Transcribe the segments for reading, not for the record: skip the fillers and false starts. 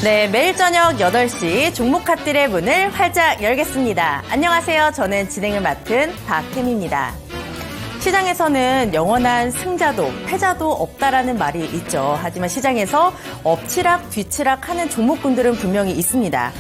네, 매일 저녁 8시 종목 핫딜의 문을 활짝 열겠습니다. 안녕하세요. 저는 진행을 맡은 박혜미입니다. 시장에서는 영원한 승자도 패자도 없다라는 말이 있죠. 하지만 시장에서 엎치락 뒤치락 하는 종목군들은 분명히 있습니다.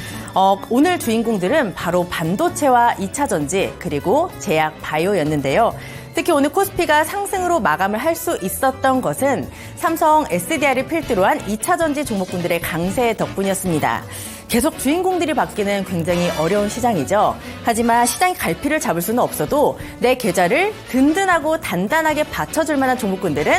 오늘 주인공들은 바로 반도체와 2차전지 그리고 제약 바이오였는데요. 특히 오늘 코스피가 상승으로 마감을 할 수 있었던 것은 삼성 SDI를 필두로 한 2차전지 종목군들의 강세 덕분이었습니다. 계속 주인공들이 바뀌는 굉장히 어려운 시장이죠. 하지만 시장이 갈피를 잡을 수는 없어도 내 계좌를 든든하고 단단하게 받쳐줄 만한 종목군들은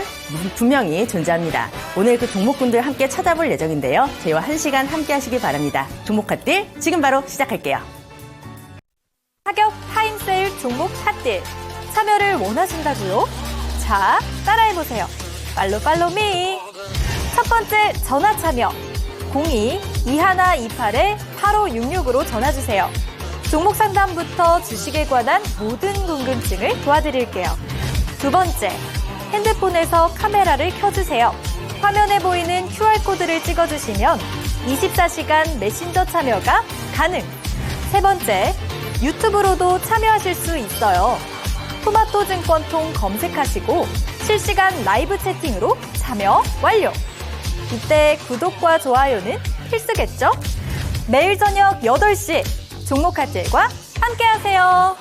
분명히 존재합니다. 오늘 그 종목군들 함께 찾아볼 예정인데요. 저희와 1시간 함께 하시기 바랍니다. 종목 핫딜 지금 바로 시작할게요. 가격 타임세일 종목 핫딜. 참여를 원하신다고요? 자, 따라해보세요. 팔로미. 첫 번째 전화 참여. 02-2128-8566으로 전화주세요. 종목 상담부터 주식에 관한 모든 궁금증을 도와드릴게요. 두 번째, 핸드폰에서 카메라를 켜주세요. 화면에 보이는 QR코드를 찍어주시면 24시간 메신저 참여가 가능. 세 번째, 유튜브로도 참여하실 수 있어요. 토마토증권통 검색하시고 실시간 라이브 채팅으로 참여 완료. 이때 구독과 좋아요는 필수겠죠? 매일 저녁 8시 종목 핫딜과 함께하세요.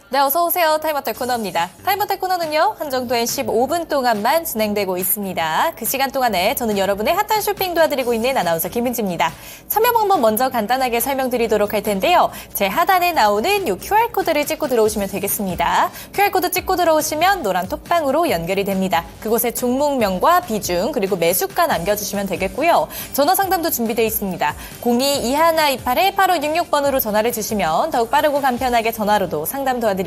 네, 어서 오세요. 타임어택 코너입니다. 타임어택 코너는요, 한정도엔 15분 동안만 진행되고 있습니다. 그 시간 동안에 저는 여러분의 핫한 쇼핑 도와드리고 있는 아나운서 김은지입니다. 참여 방법 먼저 간단하게 설명드리도록 할 텐데요. 제 하단에 나오는 이 QR코드를 찍고 들어오시면 되겠습니다. QR코드 찍고 들어오시면 노란 톡방으로 연결이 됩니다. 그곳에 종목명과 비중 그리고 매수가 남겨주시면 되겠고요. 전화 상담도 준비되어 있습니다. 02-2128-8566번으로 전화를 주시면 더욱 빠르고 간편하게 전화로도 상담 도와드리겠습니다.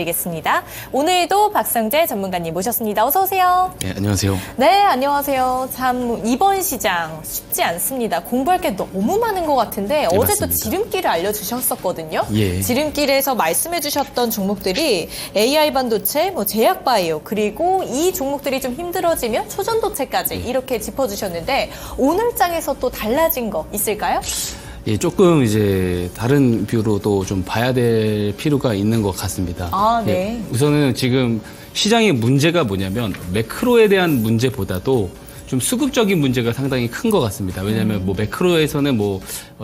오늘도 박상재 전문가님 모셨습니다. 어서 오세요. 네, 안녕하세요. 네, 안녕하세요. 참 이번 시장 쉽지 않습니다. 공부할 게 너무 많은 것 같은데 네, 어제 맞습니다. 또 지름길을 알려주셨었거든요. 예. 지름길에서 말씀해주셨던 종목들이 AI 반도체, 제약 바이오 그리고 이 종목들이 좀 힘들어지면 초전도체까지 이렇게 짚어주셨는데 오늘 장에서 또 달라진 거 있을까요? 예, 조금 이제 다른 뷰로 또 좀 봐야 될 필요가 있는 것 같습니다. 아, 네. 예, 우선은 지금 시장의 문제가 뭐냐면 매크로에 대한 문제보다도 좀 수급적인 문제가 상당히 큰 것 같습니다. 왜냐하면 매크로에서는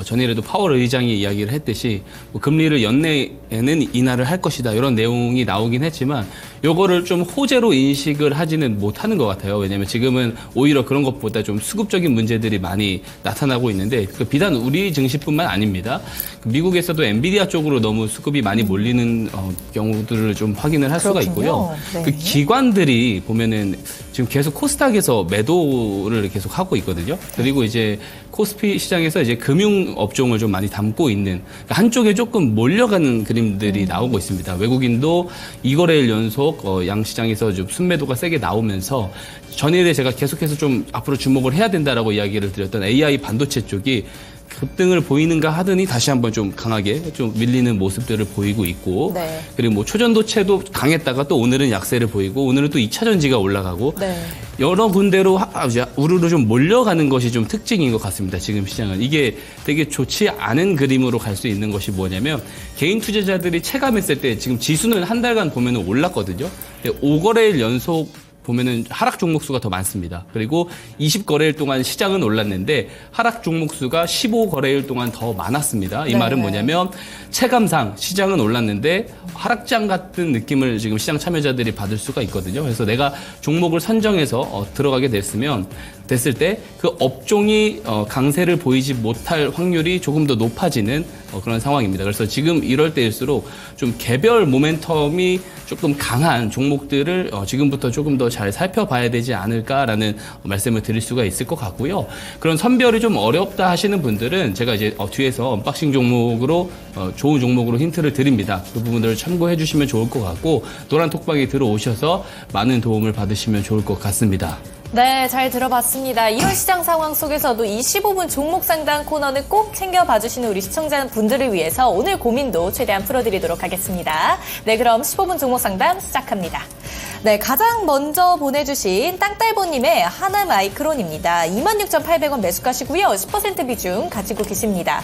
전일에도 파월 의장이 이야기를 했듯이 금리를 연내에는 인하를 할 것이다 이런 내용이 나오긴 했지만 요거를 좀 호재로 인식을 하지는 못하는 것 같아요. 왜냐하면 지금은 오히려 그런 것보다 좀 수급적인 문제들이 많이 나타나고 있는데 비단 우리 증시뿐만 아닙니다. 미국에서도 엔비디아 쪽으로 너무 수급이 많이 몰리는 경우들을 좀 확인을 할 수가 있고요. 네. 그 기관들이 보면은 지금 계속 코스닥에서 매도를 계속 하고 있거든요. 그리고 이제 코스피 시장에서 이제 금융 업종을 좀 많이 담고 있는 한쪽에 조금 몰려가는 그림들이 나오고 있습니다. 외국인도 2거래일 연속 양시장에서 좀 순매도가 세게 나오면서 전일에 제가 계속해서 좀 앞으로 주목을 해야 된다라고 이야기를 드렸던 AI 반도체 쪽이 급등을 보이는가 하더니 다시 한번 좀 강하게 좀 밀리는 모습들을 보이고 있고 네. 그리고 초전도체도 강했다가 또 오늘은 약세를 보이고 오늘은 또 2차전지가 올라가고 네. 여러 군데로 우르르 좀 몰려가는 것이 좀 특징인 것 같습니다. 지금 시장은. 이게 되게 좋지 않은 그림으로 갈 수 있는 것이 뭐냐면 개인 투자자들이 체감했을 때 지금 지수는 한 달간 보면 올랐거든요. 5거래일 연속 보면은 하락 종목 수가 더 많습니다. 그리고 20거래일 동안 시장은 올랐는데 하락 종목 수가 15거래일 동안 더 많았습니다. 이 말은 뭐냐면 체감상 시장은 올랐는데 하락장 같은 느낌을 지금 시장 참여자들이 받을 수가 있거든요. 그래서 내가 종목을 선정해서 들어가게 됐을 때 그 업종이 강세를 보이지 못할 확률이 조금 더 높아지는 그런 상황입니다. 그래서 지금 이럴 때일수록 좀 개별 모멘텀이 조금 강한 종목들을 지금부터 조금 더 잘 살펴봐야 되지 않을까라는 말씀을 드릴 수가 있을 것 같고요. 그런 선별이 좀 어렵다 하시는 분들은 제가 이제 뒤에서 언박싱 종목으로 좋은 종목으로 힌트를 드립니다. 그 부분들을 참고해 주시면 좋을 것 같고 노란 톡방에 들어오셔서 많은 도움을 받으시면 좋을 것 같습니다. 네, 잘 들어봤습니다. 이런 시장 상황 속에서도 이 15분 종목 상담 코너는 꼭 챙겨봐 주시는 우리 시청자분들을 위해서 오늘 고민도 최대한 풀어드리도록 하겠습니다. 네, 그럼 15분 종목 상담 시작합니다. 네, 가장 먼저 보내주신 땅딸보님의 하나마이크론입니다. 26,800원 매수가시고요. 10% 비중 가지고 계십니다.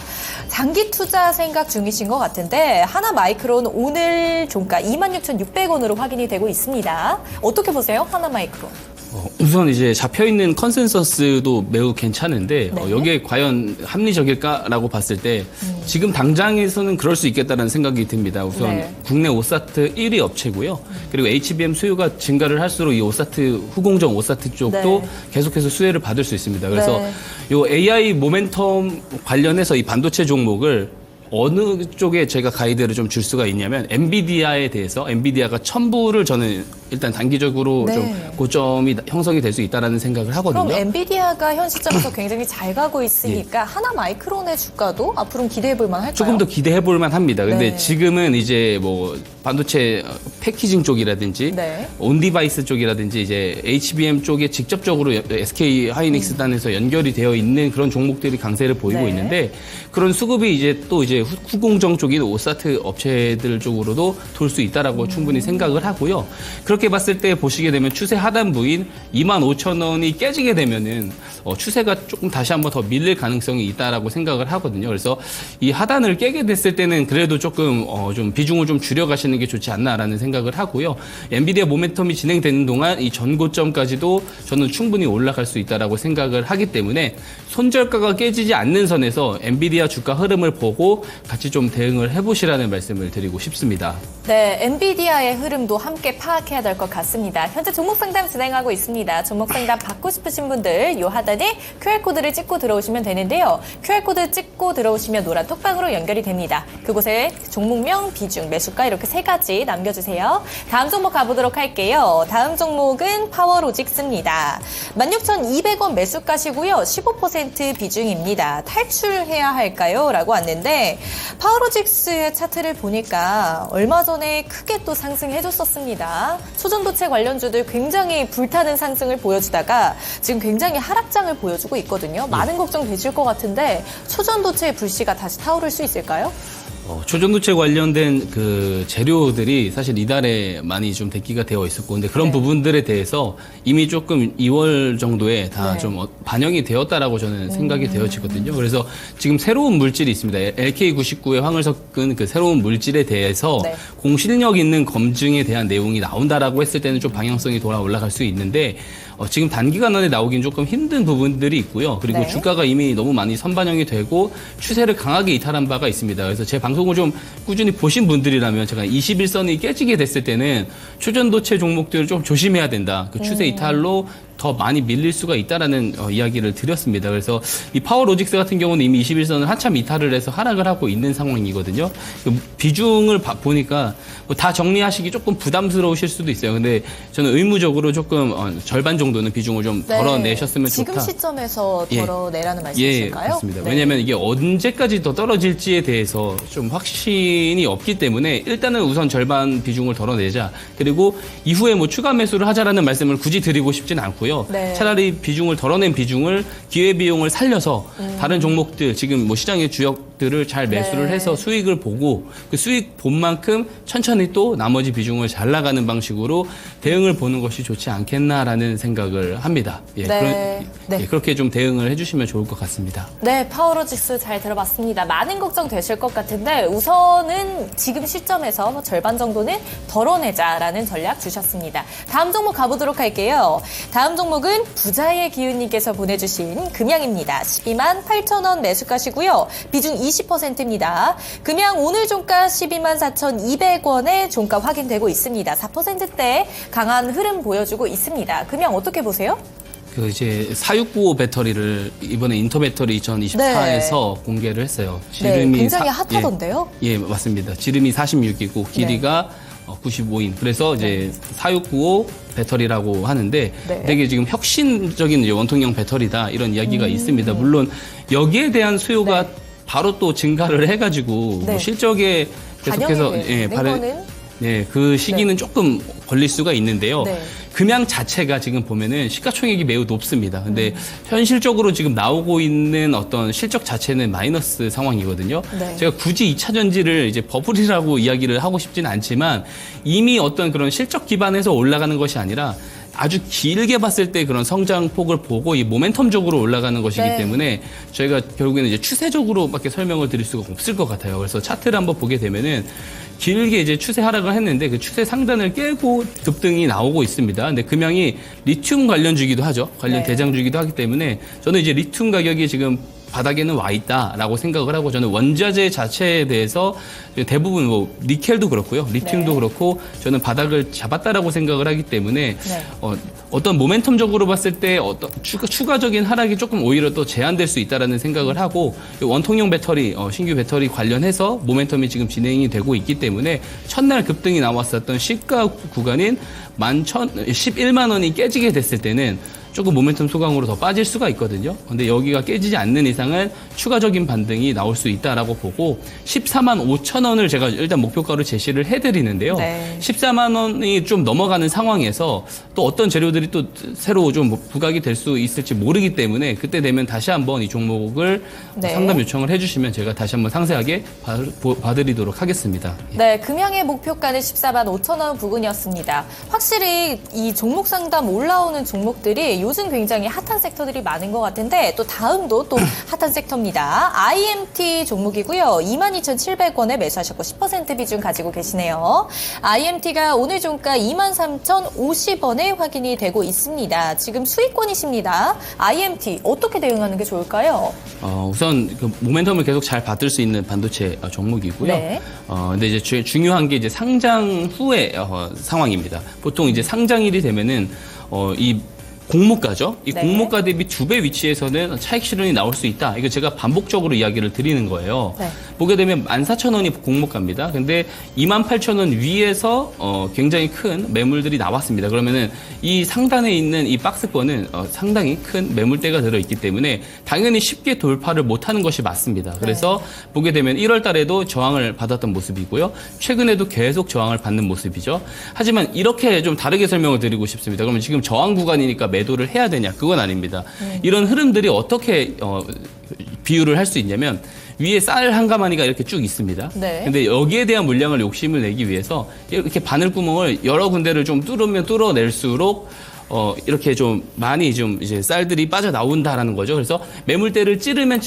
장기 투자 생각 중이신 것 같은데 하나마이크론 오늘 종가 26,600원으로 확인이 되고 있습니다. 어떻게 보세요? 하나마이크론. 우선 이제 잡혀있는 컨센서스도 매우 괜찮은데 네. 여기에 과연 합리적일까라고 봤을 때 지금 당장에서는 그럴 수 있겠다는 생각이 듭니다. 우선 네. 국내 오사트 1위 업체고요. 그리고 HBM 수요가 증가를 할수록 이 오사트 후공정 오사트 쪽도 네. 계속해서 수혜를 받을 수 있습니다. 그래서 네. 요 AI 모멘텀 관련해서 이 반도체 종목을 어느 쪽에 제가 가이드를 좀 줄 수가 있냐면 엔비디아에 대해서 엔비디아가 1000불을 저는 일단 단기적으로 네. 좀 고점이 형성이 될 수 있다라는 생각을 하거든요. 그럼 엔비디아가 현 시점에서 굉장히 잘 가고 있으니까 하나마이크론의 주가도 앞으로 기대해 볼 만할까요? 조금 더 기대해 볼 만합니다. 근데 네. 지금은 이제 뭐 반도체 패키징 쪽이라든지 네. 온디바이스 쪽이라든지 이제 HBM 쪽에 직접적으로 SK 하이닉스단에서 연결이 되어 있는 그런 종목들이 강세를 보이고 네. 있는데 그런 수급이 이제 또 이제 후공정 쪽인 오사트 업체들 쪽으로도 돌 수 있다라고 충분히 생각을 하고요. 그렇게 봤을 때 보시게 되면 추세 하단부인 25,000원이 깨지게 되면은 추세가 조금 다시 한번 더 밀릴 가능성이 있다라고 생각을 하거든요. 그래서 이 하단을 깨게 됐을 때는 그래도 조금 좀 비중을 좀 줄여가시는 게 좋지 않나라는 생각을 하고요. 엔비디아 모멘텀이 진행되는 동안 이 전고점까지도 저는 충분히 올라갈 수 있다라고 생각을 하기 때문에 손절가가 깨지지 않는 선에서 엔비디아 주가 흐름을 보고 같이 좀 대응을 해보시라는 말씀을 드리고 싶습니다. 네, 엔비디아의 흐름도 함께 파악해야 될 것 같습니다. 현재 종목 상담 진행하고 있습니다. 종목 상담 받고 싶으신 분들 요 하단에 QR코드를 찍고 들어오시면 되는데요. QR코드 찍고 들어오시면 노란 톡방으로 연결이 됩니다. 그곳에 종목명, 비중, 매수가 이렇게 세 가지 남겨주세요. 다음 종목 가보도록 할게요. 다음 종목은 파워로직스입니다. 16,200원 매수가시고요. 15% 비중입니다. 탈출해야 할까요? 라고 왔는데 파워로직스의 차트를 보니까 얼마 전에 크게 또 상승해줬었습니다. 초전도체 관련주들 굉장히 불타는 상승을 보여주다가 지금 굉장히 하락장을 보여주고 있거든요. 많은 걱정 되실 것 같은데 초전도체의 불씨가 다시 타오를 수 있을까요? 초전도체 관련된 그 재료들이 사실 이달에 많이 좀 대기가 되어 있었고, 근데 그런 네. 부분들에 대해서 이미 조금 2월 정도에 다 네. 좀 반영이 되었다라고 저는 생각이 되어지거든요. 그래서 지금 새로운 물질이 있습니다. LK99의 황을 섞은 그 새로운 물질에 대해서 네. 공실력 있는 검증에 대한 내용이 나온다라고 했을 때는 좀 방향성이 돌아 올라갈 수 있는데, 지금 단기간 안에 나오긴 조금 힘든 부분들이 있고요. 그리고 네. 주가가 이미 너무 많이 선반영이 되고 추세를 강하게 이탈한 바가 있습니다. 그래서 제 방송을 좀 꾸준히 보신 분들이라면 제가 21선이 깨지게 됐을 때는 초전도체 종목들을 좀 조심해야 된다. 그 추세 이탈로 더 많이 밀릴 수가 있다라는 이야기를 드렸습니다. 그래서 이 파워로직스 같은 경우는 이미 21선을 한참 이탈을 해서 하락을 하고 있는 상황이거든요. 그 비중을 보니까 뭐 다 정리하시기 조금 부담스러우실 수도 있어요. 근데 저는 의무적으로 조금 절반 정도는 비중을 좀 덜어내셨으면 지금 좋다. 시점에서 예. 덜어내라는 예, 말씀이실까요? 맞습니다. 네. 왜냐하면 이게 언제까지 더 떨어질지에 대해서 좀 확신이 없기 때문에 일단은 우선 절반 비중을 덜어내자. 그리고 이후에 뭐 추가 매수를 하자라는 말씀을 굳이 드리고 싶진 않고요. 네. 차라리 비중을 덜어낸 비중을 기회비용을 살려서 다른 종목들 지금 뭐 시장의 주역들을 잘 매수를 네. 해서 수익을 보고 그 수익 본 만큼 천천히 또 나머지 비중을 잘 나가는 방식으로 대응을 보는 것이 좋지 않겠나라는 생각을 합니다. 예, 네. 네. 예, 그렇게 좀 대응을 해주시면 좋을 것 같습니다. 네, 파워로직스 잘 들어봤습니다. 많은 걱정 되실 것 같은데 우선은 지금 시점에서 뭐 절반 정도는 덜어내자라는 전략 주셨습니다. 다음 종목 가보도록 할게요. 다음 종목은 부자의 기운님께서 보내주신 금양입니다. 128,000원 매수가시고요. 비중 20%입니다. 금양 오늘 종가 124,200원에 종가 확인되고 있습니다. 4%대 강한 흐름 보여주고 있습니다. 금양 어떻게 보세요? 그 이제 4695 배터리를 이번에 인터 배터리 2024에서 공개를 했어요. 네, 굉장히 핫하던데요? 예, 맞습니다. 지름이 46이고 길이가 95인. 그래서 이제 4695 배터리라고 하는데 네. 되게 지금 혁신적인 이제 원통형 배터리다 이런 이야기가 있습니다. 물론 여기에 대한 수요가 바로 또 증가를 해가지고 네. 뭐 실적에 계속해서 반영이 되는 거는 네, 그 시기는 조금 걸릴 수가 있는데요. 네. 금양 자체가 지금 보면은 시가총액이 매우 높습니다. 근데 현실적으로 지금 나오고 있는 어떤 실적 자체는 마이너스 상황이거든요. 네. 제가 굳이 2차 전지를 이제 버블이라고 이야기를 하고 싶지는 않지만 이미 어떤 그런 실적 기반에서 올라가는 것이 아니라 아주 길게 봤을 때 그런 성장폭을 보고 이 모멘텀적으로 올라가는 것이기 네. 때문에 저희가 결국에는 이제 추세적으로밖에 설명을 드릴 수가 없을 것 같아요. 그래서 차트를 한번 보게 되면은 길게 이제 추세 하락을 했는데 그 추세 상단을 깨고 급등이 나오고 있습니다. 근데 금양이 리튬 관련주기도 하죠. 관련 네. 대장주기도 하기 때문에 저는 이제 리튬 가격이 지금 바닥에는 와 있다라고 생각을 하고 저는 원자재 자체에 대해서 대부분 뭐 니켈도 그렇고요. 리튬도 네. 그렇고 저는 바닥을 잡았다라고 생각을 하기 때문에 네. 어떤 모멘텀적으로 봤을 때 어떤 추가적인 하락이 조금 오히려 또 제한될 수 있다라는 생각을 하고 원통형 배터리, 신규 배터리 관련해서 모멘텀이 지금 진행이 되고 있기 때문에 첫날 급등이 나왔었던 시가 구간인 11만 원이 깨지게 됐을 때는 조금 모멘텀 소강으로 더 빠질 수가 있거든요. 근데 여기가 깨지지 않는 이상은 추가적인 반등이 나올 수 있다라고 보고 14만 5천 원을 제가 일단 목표가로 제시를 해드리는데요. 네. 14만 원이 좀 넘어가는 상황에서 또 어떤 재료들이 또 새로 좀 부각이 될 수 있을지 모르기 때문에 그때 되면 다시 한번 이 종목을 네. 상담 요청을 해주시면 제가 다시 한번 상세하게 봐드리도록 하겠습니다. 네, 금양의 목표가는 14만 5천 원 부근이었습니다. 확실히 이 종목 상담 올라오는 종목들이 요즘 굉장히 핫한 섹터들이 많은 것 같은데 또 다음도 또 핫한 섹터입니다. IMT 종목이고요. 22,700원에 매수하셨고 10% 비중 가지고 계시네요. IMT가 오늘 종가 23,050원에 확인이 되고 있습니다. 지금 수익권이십니다. IMT 어떻게 대응하는 게 좋을까요? 우선 그 모멘텀을 계속 잘 받을 수 있는 반도체 종목이고요. 네. 근데 이제 중요한 게 이제 상장 후의 상황입니다. 보통 이제 상장일이 되면은 이 공모가죠. 이 네. 공모가 대비 2배 위치에서는 차익 실현이 나올 수 있다. 이거 제가 반복적으로 이야기를 드리는 거예요. 네. 보게 되면 14,000원이 공모가입니다. 근데 28,000원 위에서 굉장히 큰 매물들이 나왔습니다. 그러면은 이 상단에 있는 이 박스권은 상당히 큰 매물대가 들어있기 때문에 당연히 쉽게 돌파를 못하는 것이 맞습니다. 그래서 보게 되면 1월 달에도 저항을 받았던 모습이고요. 최근에도 계속 저항을 받는 모습이죠. 하지만 이렇게 좀 다르게 설명을 드리고 싶습니다. 그러면 지금 저항 구간이니까 매도를 해야 되냐? 그건 아닙니다. 이런 흐름들이 어떻게 비유를 할 수 있냐면 위에 쌀 한 가마니가 이렇게 쭉 있습니다. 네. 근데 여기에 대한 물량을 욕심을 내기 위해서 이렇게 바늘구멍을 여러 군데를 좀 뚫으면 뚫어낼수록 이렇게 좀 많이 좀 이제 쌀들이 빠져나온다라는 거죠. 그래서 매물대를 찌르면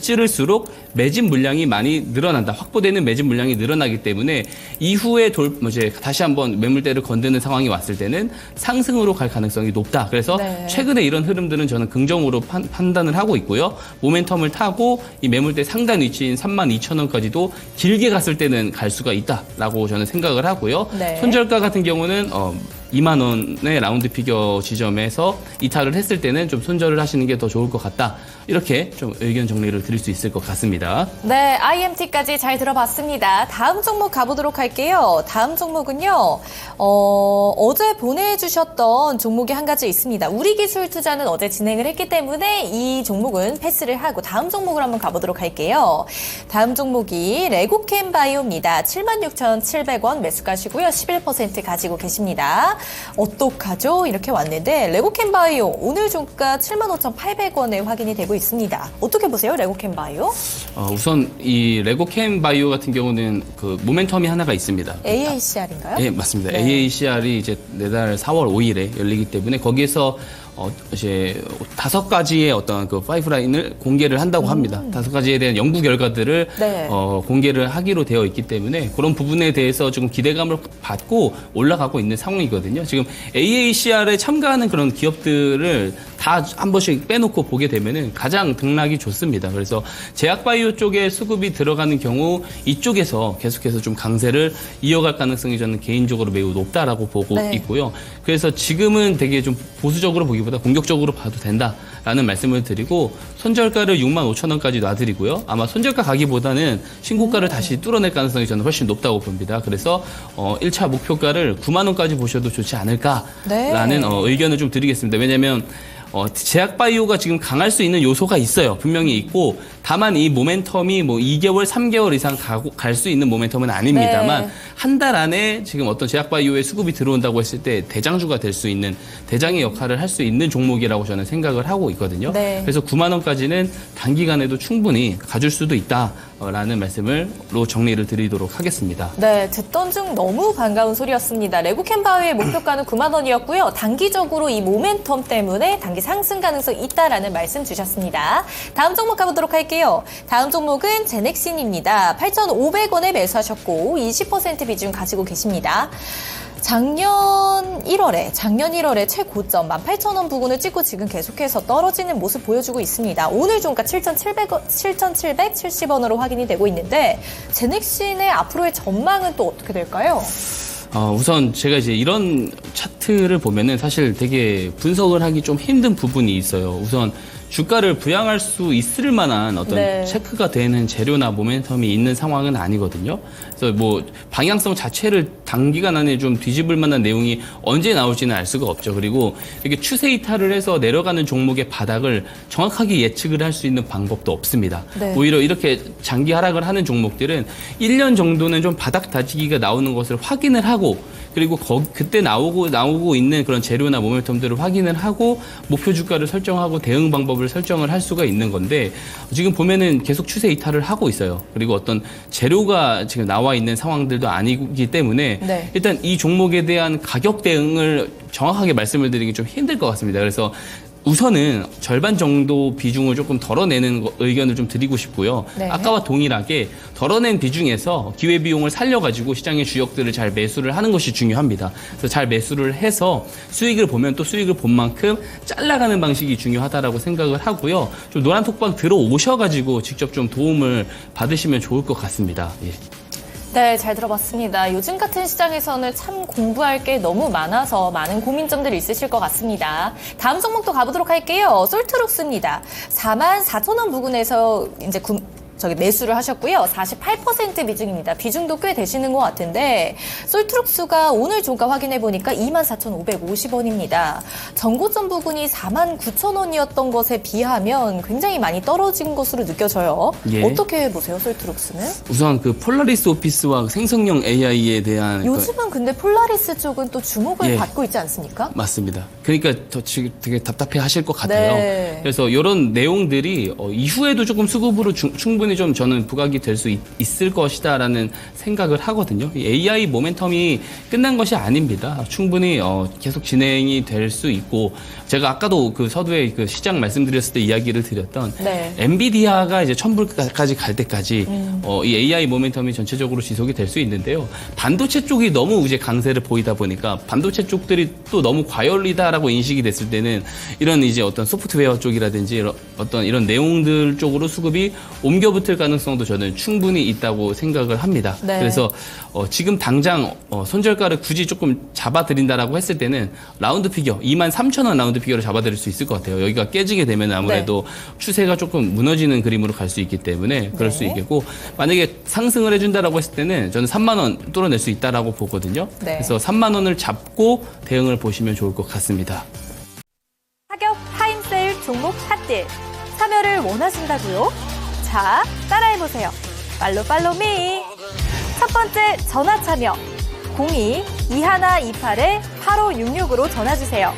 찌를수록 매집 물량이 많이 늘어난다. 확보되는 매집 물량이 늘어나기 때문에 이후에 이제 다시 한번 매물대를 건드는 상황이 왔을 때는 상승으로 갈 가능성이 높다. 그래서 네. 최근에 이런 흐름들은 저는 긍정으로 판단을 하고 있고요. 모멘텀을 타고 이 매물대 상단 위치인 32,000원까지도 길게 갔을 때는 갈 수가 있다라고 저는 생각을 하고요. 네. 손절가 같은 경우는 2만 원의 라운드 피겨 지점에서 이탈을 했을 때는 좀 손절을 하시는 게 더 좋을 것 같다. 이렇게 좀 의견 정리를 드릴 수 있을 것 같습니다. 네, IMT까지 잘 들어봤습니다. 다음 종목 가보도록 할게요. 다음 종목은요, 어제 보내주셨던 종목이 한 가지 있습니다. 우리기술 투자는 어제 진행을 했기 때문에 이 종목은 패스를 하고 다음 종목을 한번 가보도록 할게요. 다음 종목이 레고캠 바이오입니다. 76,700원 매수가시고요. 11% 가지고 계십니다. 어떡하죠? 이렇게 왔는데 레고캠 바이오 오늘 종가 75,800원에 확인이 되고 있습니다. 어떻게 보세요, 레고캠 바이오? 우선 이 레고캠 바이오 같은 경우는 그 모멘텀이 하나가 있습니다. AACR인가요? 네, 맞습니다. 네. AACR이 이제 내달 4월 5일에 열리기 때문에 거기에서 이제 5가지의 어떤 그 파이프라인을 공개를 한다고 합니다. 5가지에 대한 연구 결과들을 네. 공개를 하기로 되어 있기 때문에 그런 부분에 대해서 지금 기대감을 받고 올라가고 있는 상황이거든요. 지금 AACR에 참가하는 그런 기업들을 다 한 번씩 빼놓고 보게 되면은 가장 등락이 좋습니다. 그래서 제약바이오 쪽에 수급이 들어가는 경우 이쪽에서 계속해서 좀 강세를 이어갈 가능성이 저는 개인적으로 매우 높다라고 보고 네. 있고요. 그래서 지금은 되게 좀 보수적으로 보기보다 공격적으로 봐도 된다라는 말씀을 드리고 손절가를 65,000원까지 놔드리고요. 아마 손절가 가기보다는 신고가를 다시 뚫어낼 가능성이 저는 훨씬 높다고 봅니다. 그래서 1차 목표가를 9만 원까지 보셔도 좋지 않을까라는 네. 의견을 좀 드리겠습니다. 왜냐하면 제약바이오가 지금 강할 수 있는 요소가 있어요. 분명히 있고 다만 이 모멘텀이 뭐 2개월, 3개월 이상 갈 수 있는 모멘텀은 아닙니다만 네. 한 달 안에 지금 어떤 제약바이오의 수급이 들어온다고 했을 때 대장주가 될 수 있는 대장의 역할을 할 수 있는 종목이라고 저는 생각을 하고 있거든요. 네. 그래서 9만 원까지는 단기간에도 충분히 가줄 수도 있다라는 말씀으로 정리를 드리도록 하겠습니다. 네, 듣던 중 너무 반가운 소리였습니다. 레고캠바이오의 목표가는 9만 원이었고요. 단기적으로 이 모멘텀 때문에 단기 상승 가능성이 있다라는 말씀 주셨습니다. 다음 종목 가보도록 할게요. 다음 종목은 제넥신입니다. 8,500원에 매수하셨고 20% 비중 가지고 계십니다. 작년 1월에 최고점 18,000원 부근을 찍고 지금 계속해서 떨어지는 모습 보여주고 있습니다. 오늘 종가 7,770원으로 확인이 되고 있는데 제넥신의 앞으로의 전망은 또 어떻게 될까요? 우선 제가 이제 이런 차트를 보면은 사실 되게 분석을 하기 좀 힘든 부분이 있어요. 우선 주가를 부양할 수 있을 만한 어떤 네. 체크가 되는 재료나 모멘텀이 있는 상황은 아니거든요. 그래서 뭐 방향성 자체를 단기간 안에 좀 뒤집을 만한 내용이 언제 나올지는 알 수가 없죠. 그리고 이렇게 추세 이탈을 해서 내려가는 종목의 바닥을 정확하게 예측을 할 수 있는 방법도 없습니다. 네. 오히려 이렇게 장기 하락을 하는 종목들은 1년 정도는 좀 바닥 다지기가 나오는 것을 확인을 하고 그리고 그때 나오고 있는 그런 재료나 모멘텀들을 확인을 하고 목표 주가를 설정하고 대응 방법을 설정을 할 수가 있는 건데 지금 보면은 계속 추세 이탈을 하고 있어요. 그리고 어떤 재료가 지금 나와 있는 상황들도 아니기 때문에 네. 일단 이 종목에 대한 가격 대응을 정확하게 말씀을 드리기 좀 힘들 것 같습니다. 그래서 우선은 절반 정도 비중을 조금 덜어내는 의견을 좀 드리고 싶고요. 네. 아까와 동일하게 덜어낸 비중에서 기회비용을 살려가지고 시장의 주역들을 잘 매수를 하는 것이 중요합니다. 그래서 잘 매수를 해서 수익을 보면 또 수익을 본 만큼 잘라가는 방식이 중요하다라고 생각을 하고요. 좀 노란톡방 들어오셔가지고 직접 좀 도움을 받으시면 좋을 것 같습니다. 예. 네, 잘 들어봤습니다. 요즘 같은 시장에서는 참 공부할 게 너무 많아서 많은 고민점들이 있으실 것 같습니다. 다음 종목도 가보도록 할게요. 솔트룩스입니다. 44,000원 부근에서 이제 매수를 하셨고요. 48% 비중입니다. 비중도 꽤 되시는 것 같은데 솔트룩스가 오늘 종가 확인해 보니까 24,550원입니다. 전고점 부근이 49,000원이었던 것에 비하면 굉장히 많이 떨어진 것으로 느껴져요. 예. 어떻게 보세요, 솔트룩스는? 우선 그 폴라리스 오피스와 생성형 AI에 대한 요즘은 근데 폴라리스 쪽은 또 주목을 예. 받고 있지 않습니까? 맞습니다. 그러니까 더 지금 되게 답답해 하실 것 같아요. 네. 그래서 이런 내용들이 이후에도 조금 수급으로 충분히 좀 저는 부각이 될 수 있을 것이다라는 생각을 하거든요. 이 AI 모멘텀이 끝난 것이 아닙니다. 충분히 계속 진행이 될 수 있고 제가 아까도 그 서두에 그 시장 말씀드렸을 때 이야기를 드렸던 네. 엔비디아가 이제 1,000불까지 갈 때까지 이 AI 모멘텀이 전체적으로 지속이 될 수 있는데요. 반도체 쪽이 너무 이제 강세를 보이다 보니까 반도체 쪽들이 또 너무 과열이다라고 인식이 됐을 때는 이런 이제 어떤 소프트웨어 쪽이라든지 어떤 이런 내용들 쪽으로 수급이 옮겨붙을 가능성도 저는 충분히 있다고 생각을 합니다. 네. 그래서 지금 당장 손절가를 굳이 조금 잡아드린다라고 했을 때는 라운드 피겨 23,000원 라운드 피겨를 잡아드릴 수 있을 것 같아요. 여기가 깨지게 되면 아무래도 추세가 조금 무너지는 그림으로 갈 수 있기 때문에 그럴 수 네. 있겠고 만약에 상승을 해준다라고 했을 때는 저는 3만 원 뚫어낼 수 있다라고 보거든요. 네. 그래서 3만 원을 잡고 대응을 보시면 좋을 것 같습니다. 타격 타임세일 종목 핫딜 참여를 원하신다고요? 자, 따라해보세요. 팔로미. 첫 번째 전화 참여 02-2128-8566으로 전화주세요.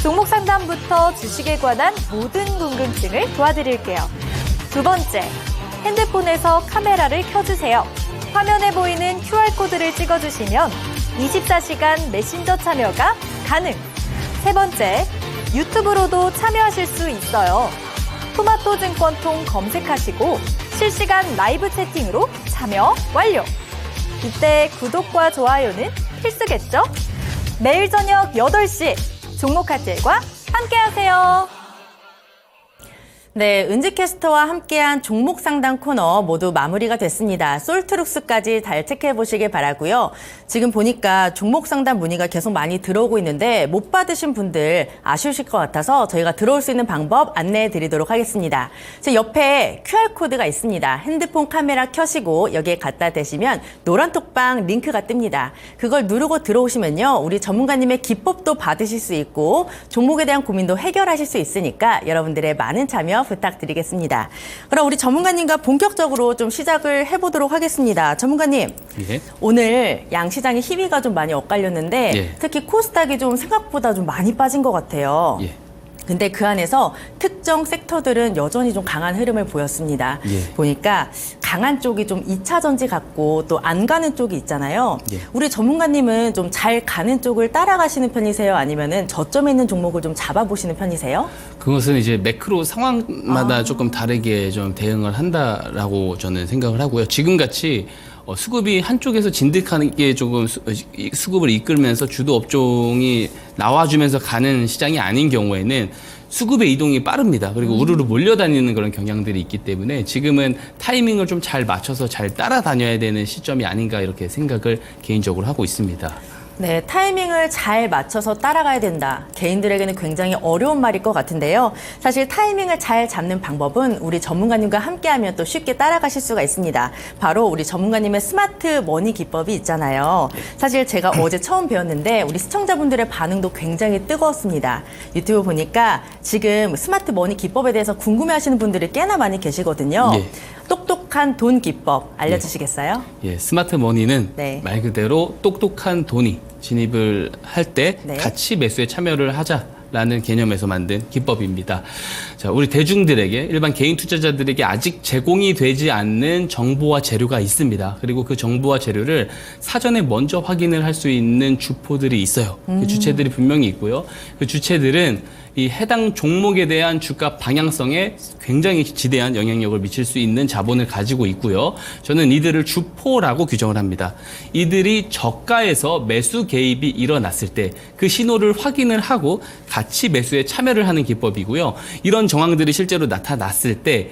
종목 상담부터 주식에 관한 모든 궁금증을 도와드릴게요. 두 번째, 핸드폰에서 카메라를 켜주세요. 화면에 보이는 QR코드를 찍어주시면 24시간 메신저 참여가 가능. 세 번째, 유튜브로도 참여하실 수 있어요. 토마토증권통 검색하시고 실시간 라이브 채팅으로 참여 완료. 이때 구독과 좋아요는 필수겠죠? 매일 저녁 8시 종목 핫딜과 함께하세요. 네, 은지캐스터와 함께한 종목 상담 코너 모두 마무리가 됐습니다. 솔트룩스까지 잘 체크해 보시길 바라고요. 지금 보니까 종목 상담 문의가 계속 많이 들어오고 있는데 못 받으신 분들 아쉬우실 것 같아서 저희가 들어올 수 있는 방법 안내해 드리도록 하겠습니다. 제 옆에 QR코드가 있습니다. 핸드폰 카메라 켜시고 여기에 갖다 대시면 노란 톡방 링크가 뜹니다. 그걸 누르고 들어오시면요. 우리 전문가님의 기법도 받으실 수 있고 종목에 대한 고민도 해결하실 수 있으니까 여러분들의 많은 참여 부탁드리겠습니다. 그럼 우리 전문가님과 본격적으로 좀 시작을 해보도록 하겠습니다. 전문가님, 예. 오늘 양시장의 희비가 좀 많이 엇갈렸는데 예. 특히 코스닥이 좀 생각보다 좀 많이 빠진 것 같아요. 예. 근데 그 안에서 특정 섹터들은 여전히 좀 강한 흐름을 보였습니다. 예. 보니까 강한 쪽이 좀 2차 전지 같고 또 안 가는 쪽이 있잖아요. 예. 우리 전문가님은 좀 잘 가는 쪽을 따라가시는 편이세요? 아니면은 저점에 있는 종목을 좀 잡아보시는 편이세요? 그것은 이제 매크로 상황마다 조금 다르게 좀 대응을 한다라고 저는 생각을 하고요. 지금같이 수급이 한쪽에서 진득하게 조금 수급을 이끌면서 주도 업종이 나와주면서 가는 시장이 아닌 경우에는 수급의 이동이 빠릅니다. 그리고 우르르 몰려다니는 그런 경향들이 있기 때문에 지금은 타이밍을 좀 잘 맞춰서 잘 따라다녀야 되는 시점이 아닌가 이렇게 생각을 개인적으로 하고 있습니다. 네, 타이밍을 잘 맞춰서 따라가야 된다. 개인들에게는 굉장히 어려운 말일 것 같은데요. 사실 타이밍을 잘 잡는 방법은 우리 전문가님과 함께하면 또 쉽게 따라가실 수가 있습니다. 바로 우리 전문가님의 스마트 머니 기법이 있잖아요. 사실 제가 어제 처음 배웠는데 우리 시청자분들의 반응도 굉장히 뜨거웠습니다. 유튜브 보니까 지금 스마트 머니 기법에 대해서 궁금해하시는 분들이 꽤나 많이 계시거든요. 예. 똑똑한 돈 기법 알려주시겠어요? 예, 스마트 머니는 네. 말 그대로 똑똑한 돈이 진입을 할 때 네. 같이 매수에 참여를 하자라는 개념에서 만든 기법입니다. 자, 우리 대중들에게 일반 개인 투자자들에게 아직 제공이 되지 않는 정보와 재료가 있습니다. 그리고 그 정보와 재료를 사전에 먼저 확인을 할 수 있는 주포들이 있어요. 그 주체들이 분명히 있고요. 그 주체들은 이 해당 종목에 대한 주가 방향성에 굉장히 지대한 영향력을 미칠 수 있는 자본을 가지고 있고요. 저는 이들을 주포라고 규정을 합니다. 이들이 저가에서 매수 개입이 일어났을 때 그 신호를 확인을 하고 같이 매수에 참여를 하는 기법이고요. 이런 정황들이 실제로 나타났을 때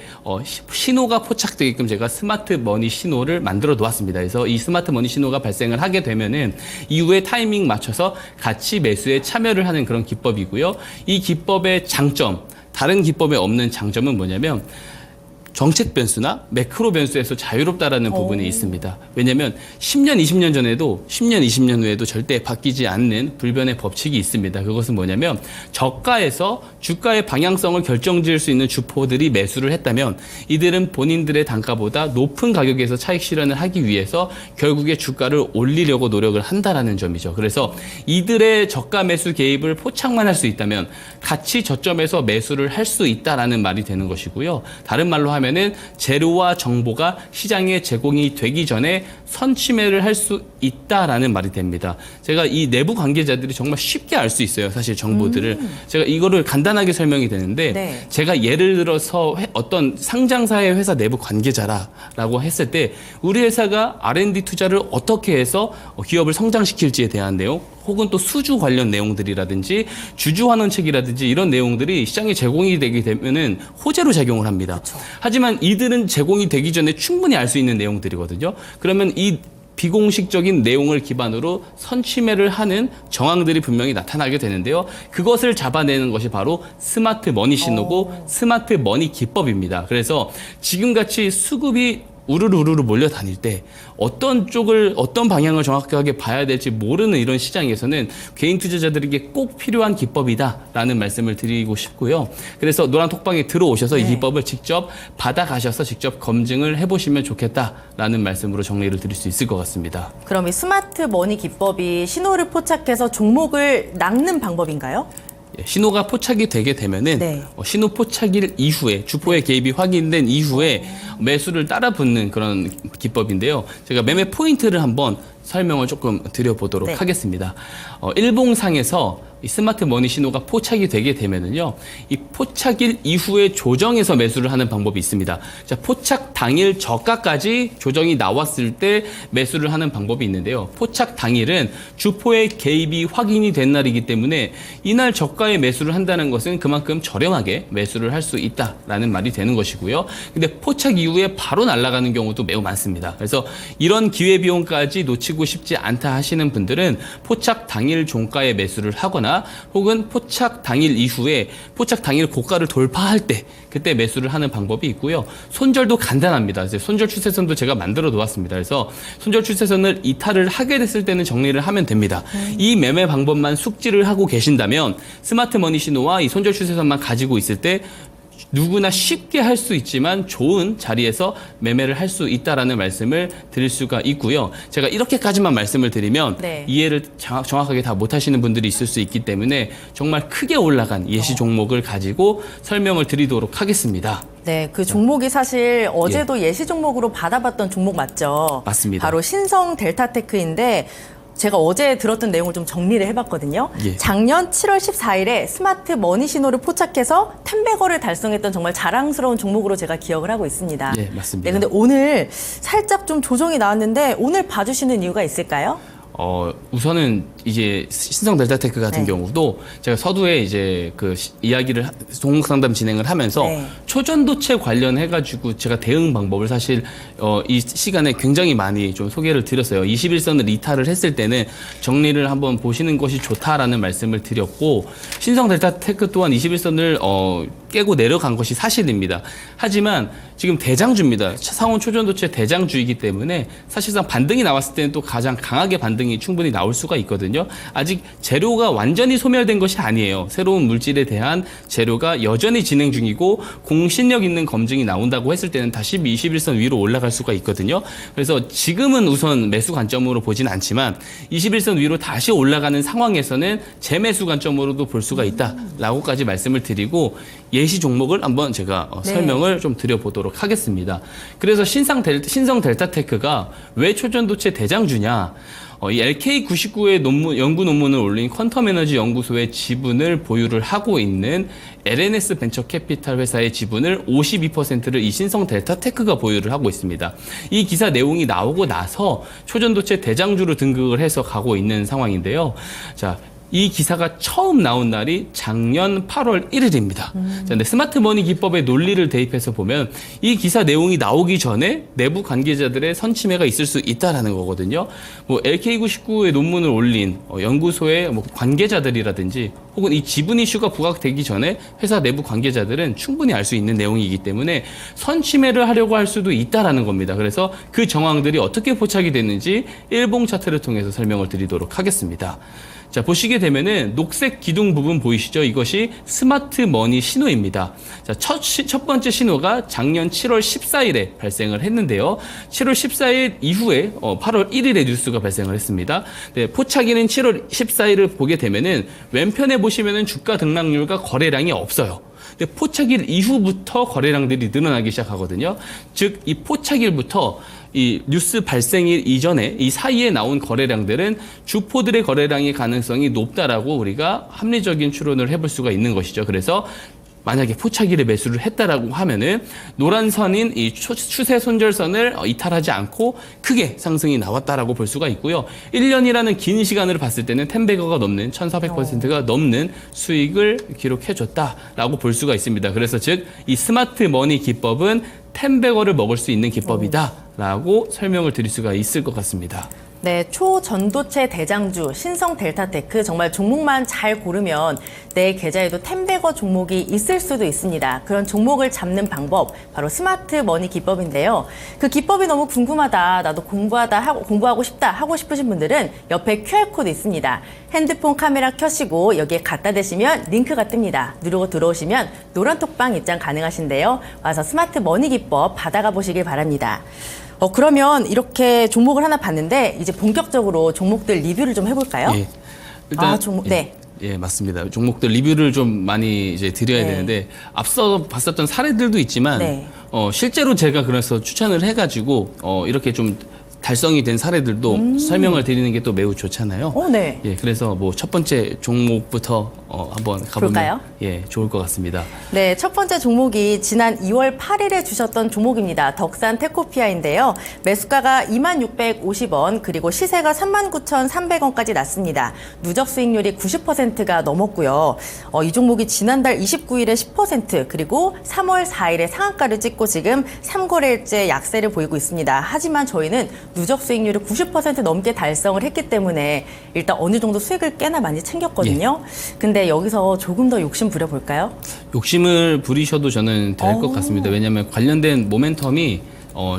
신호가 포착되게끔 제가 스마트 머니 신호를 만들어 놓았습니다. 그래서 이 스마트 머니 신호가 발생을 하게 되면은 이후에 타이밍 맞춰서 같이 매수에 참여를 하는 그런 기법이고요. 이 기법의 장점, 다른 기법에 없는 장점은 뭐냐면 정책 변수나 매크로 변수에서 자유롭다라는 부분이 있습니다. 왜냐하면 10년, 20년 전에도 10년, 20년 후에도 절대 바뀌지 않는 불변의 법칙이 있습니다. 그것은 뭐냐면 저가에서 주가의 방향성을 결정지을 수 있는 주포들이 매수를 했다면 이들은 본인들의 단가보다 높은 가격에서 차익 실현을 하기 위해서 결국에 주가를 올리려고 노력을 한다라는 점이죠. 그래서 이들의 저가 매수 개입을 포착만 할 수 있다면 같이 저점에서 매수를 할 수 있다라는 말이 되는 것이고요. 다른 말로 하면은 재료와 정보가 시장에 제공이 되기 전에 선취매를 할 수 있다라는 말이 됩니다. 제가 이 내부 관계자들이 정말 쉽게 알 수 있어요. 사실 정보들을. 제가 이거를 간단하게 설명이 되는데 네. 제가 예를 들어서 어떤 상장사의 회사 내부 관계자라고 했을 때 우리 회사가 R&D 투자를 어떻게 해서 기업을 성장시킬지에 대한 내용 혹은 또 수주 관련 내용들이라든지 주주환원책이라든지 이런 내용들이 시장에 제공이 되게 되면은 호재로 작용을 합니다. 그렇죠. 하지만 이들은 제공이 되기 전에 충분히 알 수 있는 내용들이거든요. 그러면 이 비공식적인 내용을 기반으로 선취매를 하는 정황들이 분명히 나타나게 되는데요. 그것을 잡아내는 것이 바로 스마트 머니 신호고 스마트 머니 기법입니다. 그래서 지금같이 수급이 우르르 몰려다닐 때 어떤 방향을 정확하게 봐야 될지 모르는 이런 시장에서는 개인 투자자들에게 꼭 필요한 기법이다라는 말씀을 드리고 싶고요. 그래서 노란 톡방에 들어오셔서 이 기법을 직접 받아가셔서 직접 검증을 해보시면 좋겠다라는 말씀으로 정리를 드릴 수 있을 것 같습니다. 그럼 이 스마트 머니 기법이 신호를 포착해서 종목을 낚는 방법인가요? 신호가 포착이 되게 되면은 네. 신호 포착일 이후에 주포의 개입이 확인된 이후에 매수를 따라 붙는 그런 기법인데요. 제가 매매 포인트를 한번 설명을 조금 드려보도록 네. 하겠습니다. 일봉상에서 이 스마트 머니 신호가 포착이 되게 되면은요, 이 포착일 이후에 조정해서 매수를 하는 방법이 있습니다. 자, 포착 당일 저가까지 조정이 나왔을 때 매수를 하는 방법이 있는데요. 포착 당일은 주포의 개입이 확인이 된 날이기 때문에 이날 저가에 매수를 한다는 것은 그만큼 저렴하게 매수를 할 수 있다라는 말이 되는 것이고요. 근데 포착 이후에 바로 날아가는 경우도 매우 많습니다. 그래서 이런 기회비용까지 놓치고 싶지 않다 하시는 분들은 포착 당일 종가에 매수를 하거나 혹은 포착 당일 이후에 포착 당일 고가를 돌파할 때 그때 매수를 하는 방법이 있고요. 손절도 간단합니다. 손절 추세선도 제가 만들어 놓았습니다. 그래서 손절 추세선을 이탈을 하게 됐을 때는 정리를 하면 됩니다. 이 매매 방법만 숙지를 하고 계신다면 스마트 머니 신호와 이 손절 추세선만 가지고 있을 때 누구나 쉽게 할 수 있지만 좋은 자리에서 매매를 할 수 있다라는 말씀을 드릴 수가 있고요. 제가 이렇게까지만 말씀을 드리면 네. 이해를 정확하게 다 못하시는 분들이 있을 수 있기 때문에 정말 크게 올라간 예시 종목을 가지고 설명을 드리도록 하겠습니다. 네, 그 종목이 사실 어제도 예시 종목으로 받아봤던 종목 맞죠? 맞습니다. 바로 신성 델타테크인데 제가 어제 들었던 내용을 좀 정리를 해봤거든요. 예. 작년 7월 14일에 스마트 머니 신호를 포착해서 1000배거를 달성했던 정말 자랑스러운 종목으로 제가 기억을 하고 있습니다. 예, 맞습니다. 네, 근데 오늘 살짝 좀 조정이 나왔는데 오늘 봐주시는 이유가 있을까요? 우선은 이제 신성 델타테크 같은 네. 경우도 제가 서두에 이제 그 이야기를 종목 상담 진행을 하면서 네. 초전도체 관련해 가지고 제가 대응 방법을 사실 이 시간에 굉장히 많이 좀 소개를 드렸어요. 21선을 이탈을 했을 때는 정리를 한번 보시는 것이 좋다라는 말씀을 드렸고 신성 델타테크 또한 21선을 깨고 내려간 것이 사실입니다. 하지만 지금 대장주입니다. 상온 초전도체 대장주이기 때문에 사실상 반등이 나왔을 때는 또 가장 강하게 반등이 충분히 나올 수가 있거든요. 아직 재료가 완전히 소멸된 것이 아니에요. 새로운 물질에 대한 재료가 여전히 진행 중이고 공신력 있는 검증이 나온다고 했을 때는 다시 21선 위로 올라갈 수가 있거든요. 그래서 지금은 우선 매수 관점으로 보진 않지만 21선 위로 다시 올라가는 상황에서는 재매수 관점으로도 볼 수가 있다라고까지 말씀을 드리고 예시 종목을 한번 제가 설명을 좀 드려보도록 하겠습니다. 그래서 신성 델타테크가 왜 초전도체 대장주냐? 이 LK99의 연구 논문을 올린 퀀텀 에너지 연구소의 지분을 보유를 하고 있는 LNS 벤처 캐피탈 회사의 지분을 52%를 이 신성 델타테크가 보유를 하고 있습니다. 이 기사 내용이 나오고 나서 초전도체 대장주로 등극을 해서 가고 있는 상황인데요. 자, 이 기사가 처음 나온 날이 작년 8월 1일입니다. 자, 근데 스마트 머니 기법의 논리를 대입해서 보면 이 기사 내용이 나오기 전에 내부 관계자들의 선침해가 있을 수 있다라는 거거든요. 뭐 LK99의 논문을 올린 연구소의 뭐 관계자들이라든지 혹은 이 지분 이슈가 부각되기 전에 회사 내부 관계자들은 충분히 알 수 있는 내용이기 때문에 선침해를 하려고 할 수도 있다라는 겁니다. 그래서 그 정황들이 어떻게 포착이 됐는지 일봉 차트를 통해서 설명을 드리도록 하겠습니다. 자, 보시게 되면은 녹색 기둥 부분 보이시죠? 이것이 스마트 머니 신호입니다. 자, 첫 번째 신호가 작년 7월 14일에 발생을 했는데요. 7월 14일 이후에 8월 1일에 뉴스가 발생을 했습니다. 네, 포착일인 7월 14일을 보게 되면은 왼편에 보시면은 주가 등락률과 거래량이 없어요. 근데 포착일 이후부터 거래량들이 늘어나기 시작하거든요. 즉, 이 포착일부터 이 뉴스 발생일 이전에 이 사이에 나온 거래량들은 주포들의 거래량의 가능성이 높다라고 우리가 합리적인 추론을 해볼 수가 있는 것이죠. 그래서 만약에 포착일에 매수를 했다라고 하면은 노란 선인 이 추세 손절선을 이탈하지 않고 크게 상승이 나왔다라고 볼 수가 있고요. 1년이라는 긴 시간을 봤을 때는 10배거가 넘는 1400%가 넘는 수익을 기록해줬다라고 볼 수가 있습니다. 그래서 즉 이 스마트 머니 기법은 10배거를 먹을 수 있는 기법이다라고 설명을 드릴 수가 있을 것 같습니다. 네, 초전도체 대장주 신성 델타테크 정말 종목만 잘 고르면 내 계좌에도 10배거 종목이 있을 수도 있습니다. 그런 종목을 잡는 방법 바로 스마트 머니 기법인데요. 그 기법이 너무 궁금하다, 나도 공부하고 싶다 하고 싶으신 분들은 옆에 QR코드 있습니다. 핸드폰 카메라 켜시고 여기에 갖다 대시면 링크가 뜹니다. 누르고 들어오시면 노란 톡방 입장 가능하신데요. 와서 스마트 머니 기법 받아가 보시길 바랍니다. 그러면 이렇게 종목을 하나 봤는데 이제 본격적으로 종목들 리뷰를 좀 해볼까요? 예. 일단 네. 예, 맞습니다. 종목들 리뷰를 좀 많이 이제 드려야 네. 되는데 앞서 봤었던 사례들도 있지만 네. 실제로 제가 그래서 추천을 해가지고 이렇게 좀 달성이 된 사례들도 설명을 드리는 게 또 매우 좋잖아요. 네. 예, 그래서 뭐 첫 번째 종목부터 한번 가보면 볼까요? 예, 좋을 것 같습니다. 네, 첫 번째 종목이 지난 2월 8일에 주셨던 종목입니다. 덕산 테코피아인데요. 매수가가 2650원, 그리고 시세가 39,300원까지 났습니다. 누적 수익률이 90%가 넘었고요. 이 종목이 지난달 29일에 10%, 그리고 3월 4일에 상한가를 찍고 지금 3거래일째 약세를 보이고 있습니다. 하지만 저희는 누적 수익률을 90% 넘게 달성을 했기 때문에 일단 어느 정도 수익을 꽤나 많이 챙겼거든요. 근데 여기서 조금 더 욕심 부려볼까요? 욕심을 부리셔도 저는 될 것 같습니다. 왜냐하면 관련된 모멘텀이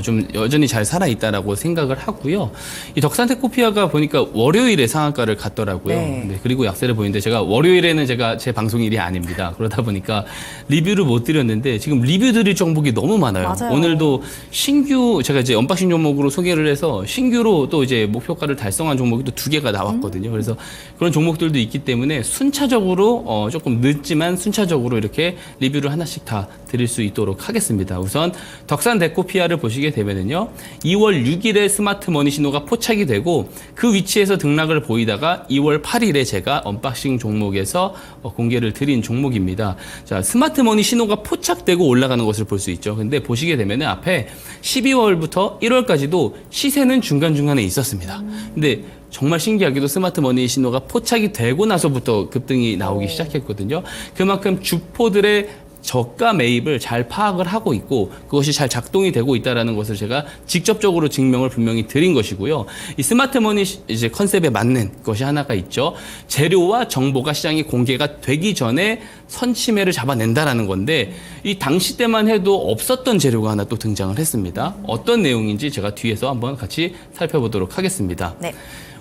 좀 여전히 잘 살아있다라고 생각을 하고요. 이 덕산테코피아가 보니까 월요일에 상한가를 갔더라고요. 네. 그리고 약세를 보이는데 제가 월요일에는 제 방송일이 아닙니다. 그러다 보니까 리뷰를 못 드렸는데 지금 리뷰 드릴 종목이 너무 많아요. 맞아요. 오늘도 신규 제가 이제 언박싱 종목으로 소개를 해서 신규로 또 이제 목표가를 달성한 종목이 또 2개가 나왔거든요. 그래서 그런 종목들도 있기 때문에 순차적으로 조금 늦지만 순차적으로 이렇게 리뷰를 하나씩 다 드릴 수 있도록 하겠습니다. 우선 덕산테코피아를 보시게 되면은요, 2월 6일에 스마트 머니 신호가 포착이 되고 그 위치에서 등락을 보이다가 2월 8일에 제가 언박싱 종목에서 공개를 드린 종목입니다. 자, 스마트 머니 신호가 포착되고 올라가는 것을 볼 수 있죠. 근데 보시게 되면은 앞에 12월부터 1월까지도 시세는 중간중간에 있었습니다. 근데 정말 신기하게도 스마트 머니 신호가 포착이 되고 나서부터 급등이 나오기 시작했거든요. 그만큼 주포들의 저가 매입을 잘 파악을 하고 있고 그것이 잘 작동이 되고 있다는 것을 제가 직접적으로 증명을 분명히 드린 것이고요. 이 스마트머니 이제 컨셉에 맞는 것이 하나가 있죠. 재료와 정보가 시장에 공개가 되기 전에 선침해를 잡아낸다라는 건데 이 당시 때만 해도 없었던 재료가 하나 또 등장을 했습니다. 어떤 내용인지 제가 뒤에서 한번 같이 살펴보도록 하겠습니다. 네.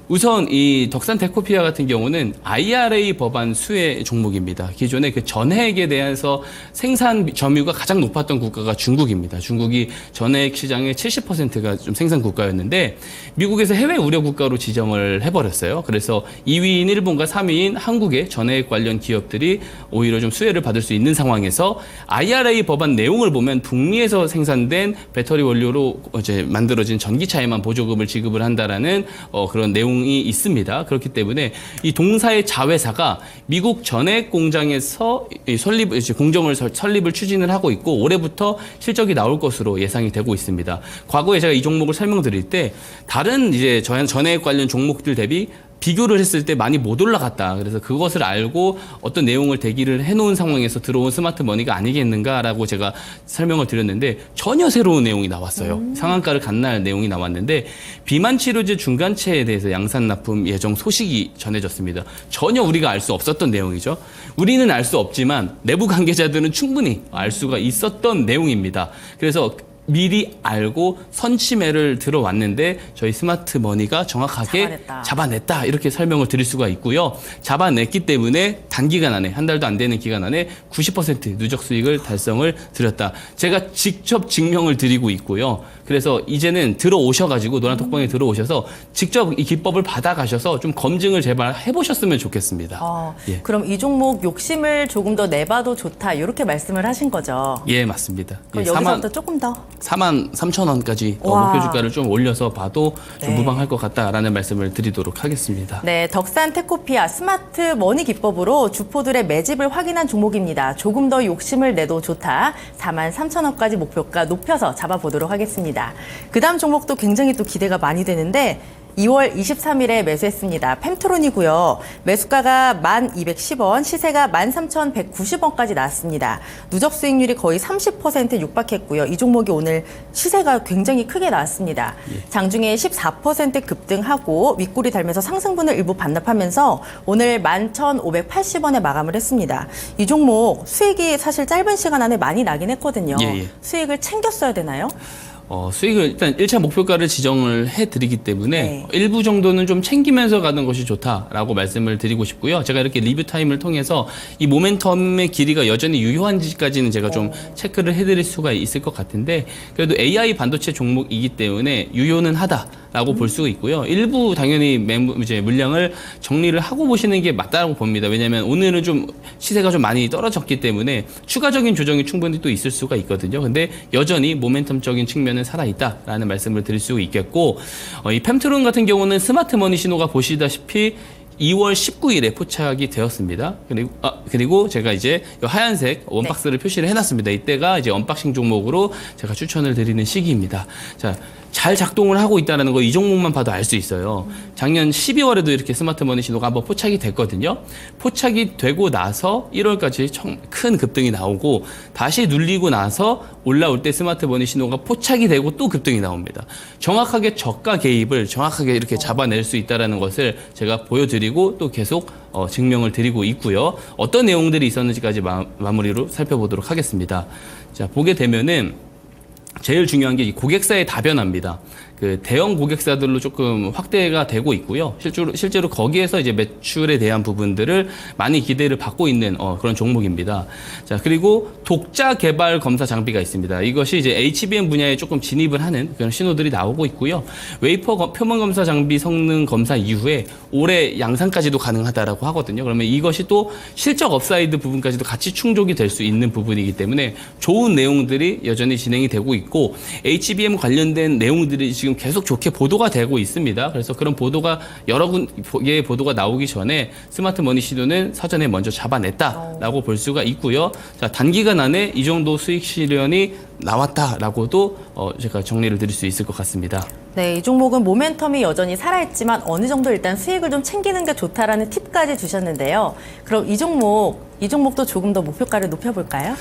우선 이 덕산테코피아 같은 경우는 IRA 법안 수혜 종목입니다. 기존에 그 전해액에 대해서 생산 점유가 가장 높았던 국가가 중국입니다. 중국이 전해액 시장의 70%가 좀 생산 국가였는데 미국에서 해외 우려 국가로 지정을 해버렸어요. 그래서 2위인 일본과 3위인 한국의 전해액 관련 기업들이 오히려 좀 수혜를 받을 수 있는 상황에서 IRA 법안 내용을 보면 북미에서 생산된 배터리 원료로 이제 만들어진 전기차에만 보조금을 지급을 한다라는 그런 내용이 있습니다. 그렇기 때문에 이 동사의 자회사가 미국 전해액 공장에서 공정을 설립을 추진을 하고 있고 올해부터 실적이 나올 것으로 예상이 되고 있습니다. 과거에 제가 이 종목을 설명드릴 때 다른 이제 전해액 관련 종목들 대비 비교를 했을 때 많이 못 올라갔다. 그래서 그것을 알고 어떤 내용을 대기를 해놓은 상황에서 들어온 스마트 머니가 아니겠는가라고 제가 설명을 드렸는데 전혀 새로운 내용이 나왔어요. 상한가를 간 날 내용이 나왔는데 비만 치료제 중간체에 대해서 양산 납품 예정 소식이 전해졌습니다. 전혀 우리가 알 수 없었던 내용이죠. 우리는 알 수 없지만 내부 관계자들은 충분히 알 수가 있었던 내용입니다. 그래서 미리 알고 선침해를 들어왔는데 저희 스마트 머니가 정확하게 잡아냈다 이렇게 설명을 드릴 수가 있고요. 잡아냈기 때문에 단기간 안에 한 달도 안 되는 기간 안에 90% 누적 수익을 달성을 드렸다. 제가 직접 증명을 드리고 있고요. 그래서 이제는 들어오셔가지고 노란톡방에 들어오셔서 직접 이 기법을 받아가셔서 좀 검증을 제발 해보셨으면 좋겠습니다. 예. 그럼 이 종목 욕심을 조금 더 내봐도 좋다 이렇게 말씀을 하신 거죠? 예, 맞습니다. 그럼 예, 여기서부터 조금 더 43,000원까지 목표 주가를 좀 올려서 봐도 좀 무방할 것 같다라는 말씀을 드리도록 하겠습니다. 네, 덕산테코피아 스마트 머니 기법으로 주포들의 매집을 확인한 종목입니다. 조금 더 욕심을 내도 좋다. 43,000원까지 목표가 높여서 잡아보도록 하겠습니다. 그 다음 종목도 굉장히 또 기대가 많이 되는데 2월 23일에 매수했습니다. 펜트론이고요. 매수가가 1,210원, 시세가 13,190원까지 나왔습니다. 누적 수익률이 거의 30% 육박했고요. 이 종목이 오늘 시세가 굉장히 크게 나왔습니다. 장중에 14% 급등하고 윗골이 달면서 상승분을 일부 반납하면서 오늘 11,580원에 마감을 했습니다. 이 종목 수익이 사실 짧은 시간 안에 많이 나긴 했거든요. 수익을 챙겼어야 되나요? 수익을 일단 1차 목표가를 지정을 해드리기 때문에 일부 정도는 좀 챙기면서 가는 것이 좋다라고 말씀을 드리고 싶고요. 제가 이렇게 리뷰 타임을 통해서 이 모멘텀의 길이가 여전히 유효한지까지는 제가 좀 체크를 해드릴 수가 있을 것 같은데 그래도 AI 반도체 종목이기 때문에 유효는 하다라고 볼 수가 있고요. 일부 당연히 이제 물량을 정리를 하고 보시는 게 맞다고 봅니다. 왜냐하면 오늘은 좀 시세가 좀 많이 떨어졌기 때문에 추가적인 조정이 충분히 또 있을 수가 있거든요. 근데 여전히 모멘텀적인 측면 관련은 살아있다라는 말씀을 드릴 수 있겠고, 이 펨트론 같은 경우는 스마트머니 신호가 보시다시피 2월 19일에 포착이 되었습니다. 그리고 제가 이제 이 하얀색 원박스를 표시를 해놨습니다. 이때가 이제 언박싱 종목으로 제가 추천을 드리는 시기입니다. 자, 잘 작동을 하고 있다는 거 이 종목만 봐도 알 수 있어요. 작년 12월에도 이렇게 스마트머니 신호가 한번 포착이 됐거든요. 포착이 되고 나서 1월까지 큰 급등이 나오고 다시 눌리고 나서 올라올 때 스마트머니 신호가 포착이 되고 또 급등이 나옵니다. 정확하게 저가 개입을 정확하게 이렇게 잡아낼 수 있다는 것을 제가 보여드리고 또 계속 증명을 드리고 있고요. 어떤 내용들이 있었는지까지 마무리로 살펴보도록 하겠습니다. 자, 보게 되면은 제일 중요한 게 이 고객사의 다변화입니다. 그 대형 고객사들로 조금 확대가 되고 있고요. 실제로 거기에서 이제 매출에 대한 부분들을 많이 기대를 받고 있는 그런 종목입니다. 자, 그리고 독자 개발 검사 장비가 있습니다. 이것이 이제 HBM 분야에 조금 진입을 하는 그런 신호들이 나오고 있고요. 웨이퍼 표면 검사 장비 성능 검사 이후에 올해 양산까지도 가능하다라고 하거든요. 그러면 이것이 또 실적 업사이드 부분까지도 같이 충족이 될 수 있는 부분이기 때문에 좋은 내용들이 여전히 진행이 되고 있고, HBM 관련된 내용들이 지금 계속 좋게 보도가 되고 있습니다. 그래서 그런 보도가 여러 개의 보도가 나오기 전에 스마트머니 신호는 사전에 먼저 잡아냈다라고 볼 수가 있고요. 자, 단기간 안에 이 정도 수익 실현이 나왔다라고도 제가 정리를 드릴 수 있을 것 같습니다. 네, 이 종목은 모멘텀이 여전히 살아있지만 어느 정도 일단 수익을 좀 챙기는 게 좋다라는 팁까지 주셨는데요. 그럼 이 종목도 조금 더 목표가를 높여볼까요?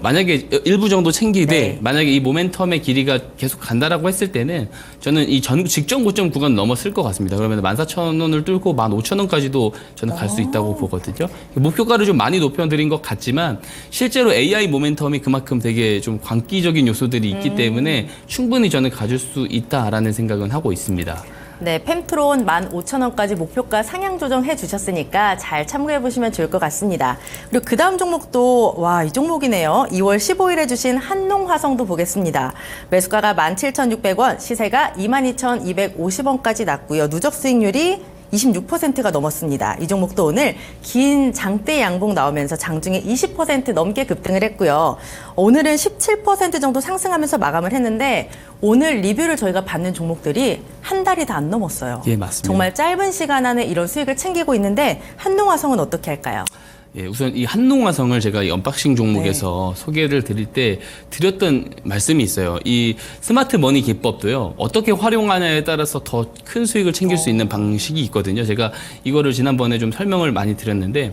만약에 일부 정도 챙기되 네. 만약에 이 모멘텀의 길이가 계속 간다라고 했을 때는 저는 이 직전 고점 구간 넘었을 것 같습니다. 그러면 14,000원을 뚫고 15,000원까지도 저는 갈 수 있다고 보거든요. 목표가를 좀 많이 높여드린 것 같지만 실제로 AI 모멘텀이 그만큼 되게 좀 광기적인 요소들이 있기 때문에 충분히 저는 가질 수 있다라는 생각은 하고 있습니다. 네, 펨트론 15,000원까지 목표가 상향 조정해 주셨으니까 잘 참고해 보시면 좋을 것 같습니다. 그리고 그 다음 종목도 이 종목이네요. 2월 15일에 주신 한농화성도 보겠습니다. 매수가가 17,600원, 시세가 22,250원까지 났고요. 누적 수익률이 26%가 넘었습니다. 이 종목도 오늘 긴 장대 양봉 나오면서 장중에 20% 넘게 급등을 했고요. 오늘은 17% 정도 상승하면서 마감을 했는데 오늘 리뷰를 저희가 받는 종목들이 한 달이 다 안 넘었어요. 예, 맞습니다. 정말 짧은 시간 안에 이런 수익을 챙기고 있는데 한농화성은 어떻게 할까요? 예, 우선 이 한농화성을 제가 이 언박싱 종목에서 소개를 드릴 때 드렸던 말씀이 있어요. 이 스마트 머니 기법도요, 어떻게 활용하냐에 따라서 더 큰 수익을 챙길 수 있는 방식이 있거든요. 제가 이거를 지난번에 좀 설명을 많이 드렸는데,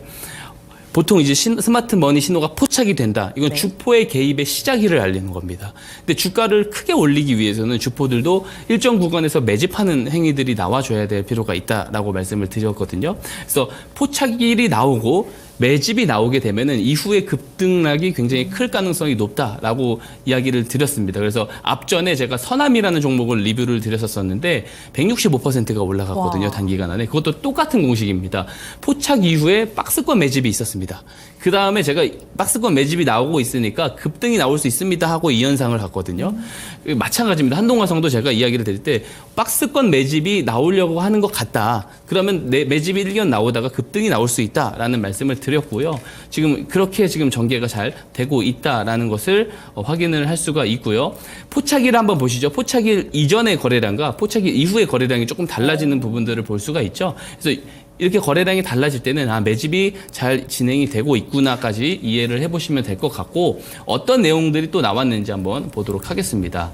보통 이제 스마트 머니 신호가 포착이 된다. 이건 주포의 개입의 시작일을 알리는 겁니다. 근데 주가를 크게 올리기 위해서는 주포들도 일정 구간에서 매집하는 행위들이 나와줘야 될 필요가 있다라고 말씀을 드렸거든요. 그래서 포착일이 나오고 매집이 나오게 되면은 이후에 급등락이 굉장히 클 가능성이 높다라고 이야기를 드렸습니다. 그래서 앞전에 제가 선암이라는 종목을 리뷰를 드렸었는데 165%가 올라갔거든요. 단기간 안에. 그것도 똑같은 공식입니다. 포착 이후에 박스권 매집이 있었습니다. 그 다음에 제가 박스권 매집이 나오고 있으니까 급등이 나올 수 있습니다 하고 이 현상을 갔거든요. 마찬가지입니다. 한동화성도 제가 이야기를 드릴 때 박스권 매집이 나오려고 하는 것 같다. 그러면 매집이 1년 나오다가 급등이 나올 수 있다라는 말씀을 드렸고요. 지금 그렇게 지금 전개가 잘 되고 있다라는 것을 확인을 할 수가 있고요. 포착일 한번 보시죠. 포착일 이전의 거래량과 포착일 이후의 거래량이 조금 달라지는 부분들을 볼 수가 있죠. 그래서 이렇게 거래량이 달라질 때는 매집이 잘 진행이 되고 있구나까지 이해를 해보시면 될 것 같고, 어떤 내용들이 또 나왔는지 한번 보도록 하겠습니다.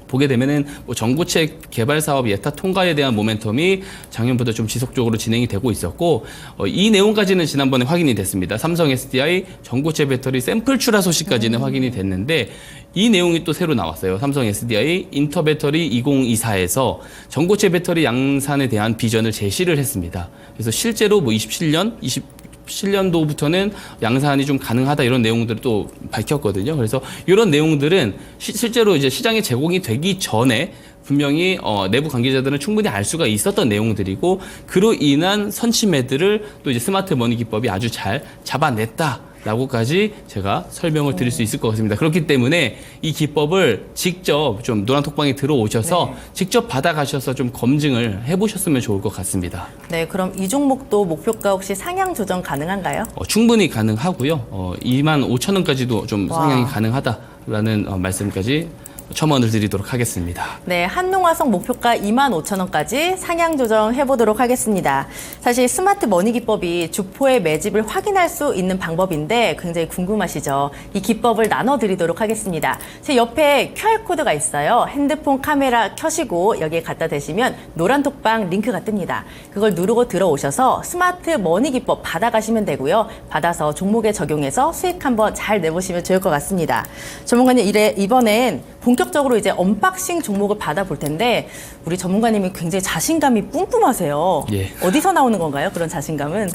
보게 되면은 전고체 개발 사업 예타 통과에 대한 모멘텀이 작년부터 좀 지속적으로 진행이 되고 있었고, 이 내용까지는 지난번에 확인이 됐습니다. 삼성 SDI 전고체 배터리 샘플 출하 소식까지는 확인이 됐는데, 이 내용이 또 새로 나왔어요. 삼성 SDI 인터 배터리 2024에서 전고체 배터리 양산에 대한 비전을 제시를 했습니다. 그래서 실제로 27년도부터는 양산이 좀 가능하다, 이런 내용들을 또 밝혔거든요. 그래서 이런 내용들은 실제로 이제 시장에 제공이 되기 전에 분명히 내부 관계자들은 충분히 알 수가 있었던 내용들이고, 그로 인한 선취매들을 또 이제 스마트 머니 기법이 아주 잘 잡아냈다라고까지 제가 설명을 드릴 수 있을 것 같습니다. 그렇기 때문에 이 기법을 직접 좀 노란톡방에 들어오셔서 직접 받아가셔서 좀 검증을 해보셨으면 좋을 것 같습니다. 네, 그럼 이 종목도 목표가 혹시 상향 조정 가능한가요? 충분히 가능하고요. 25,000원까지도 좀 상향이 가능하다라는 말씀까지 첨언을 드리도록 하겠습니다. 네, 한농화성 목표가 25,000원까지 상향 조정해보도록 하겠습니다. 사실 스마트 머니 기법이 주포의 매집을 확인할 수 있는 방법인데 굉장히 궁금하시죠? 이 기법을 나눠드리도록 하겠습니다. 제 옆에 QR코드가 있어요. 핸드폰 카메라 켜시고 여기에 갖다 대시면 노란 톡방 링크가 뜹니다. 그걸 누르고 들어오셔서 스마트 머니 기법 받아가시면 되고요. 받아서 종목에 적용해서 수익 한번 잘 내보시면 좋을 것 같습니다. 전문가님, 이번엔 본격적으로 이제 언박싱 종목을 받아볼 텐데 우리 전문가님이 굉장히 자신감이 뿜뿜하세요. 예. 어디서 나오는 건가요? 그런 자신감은?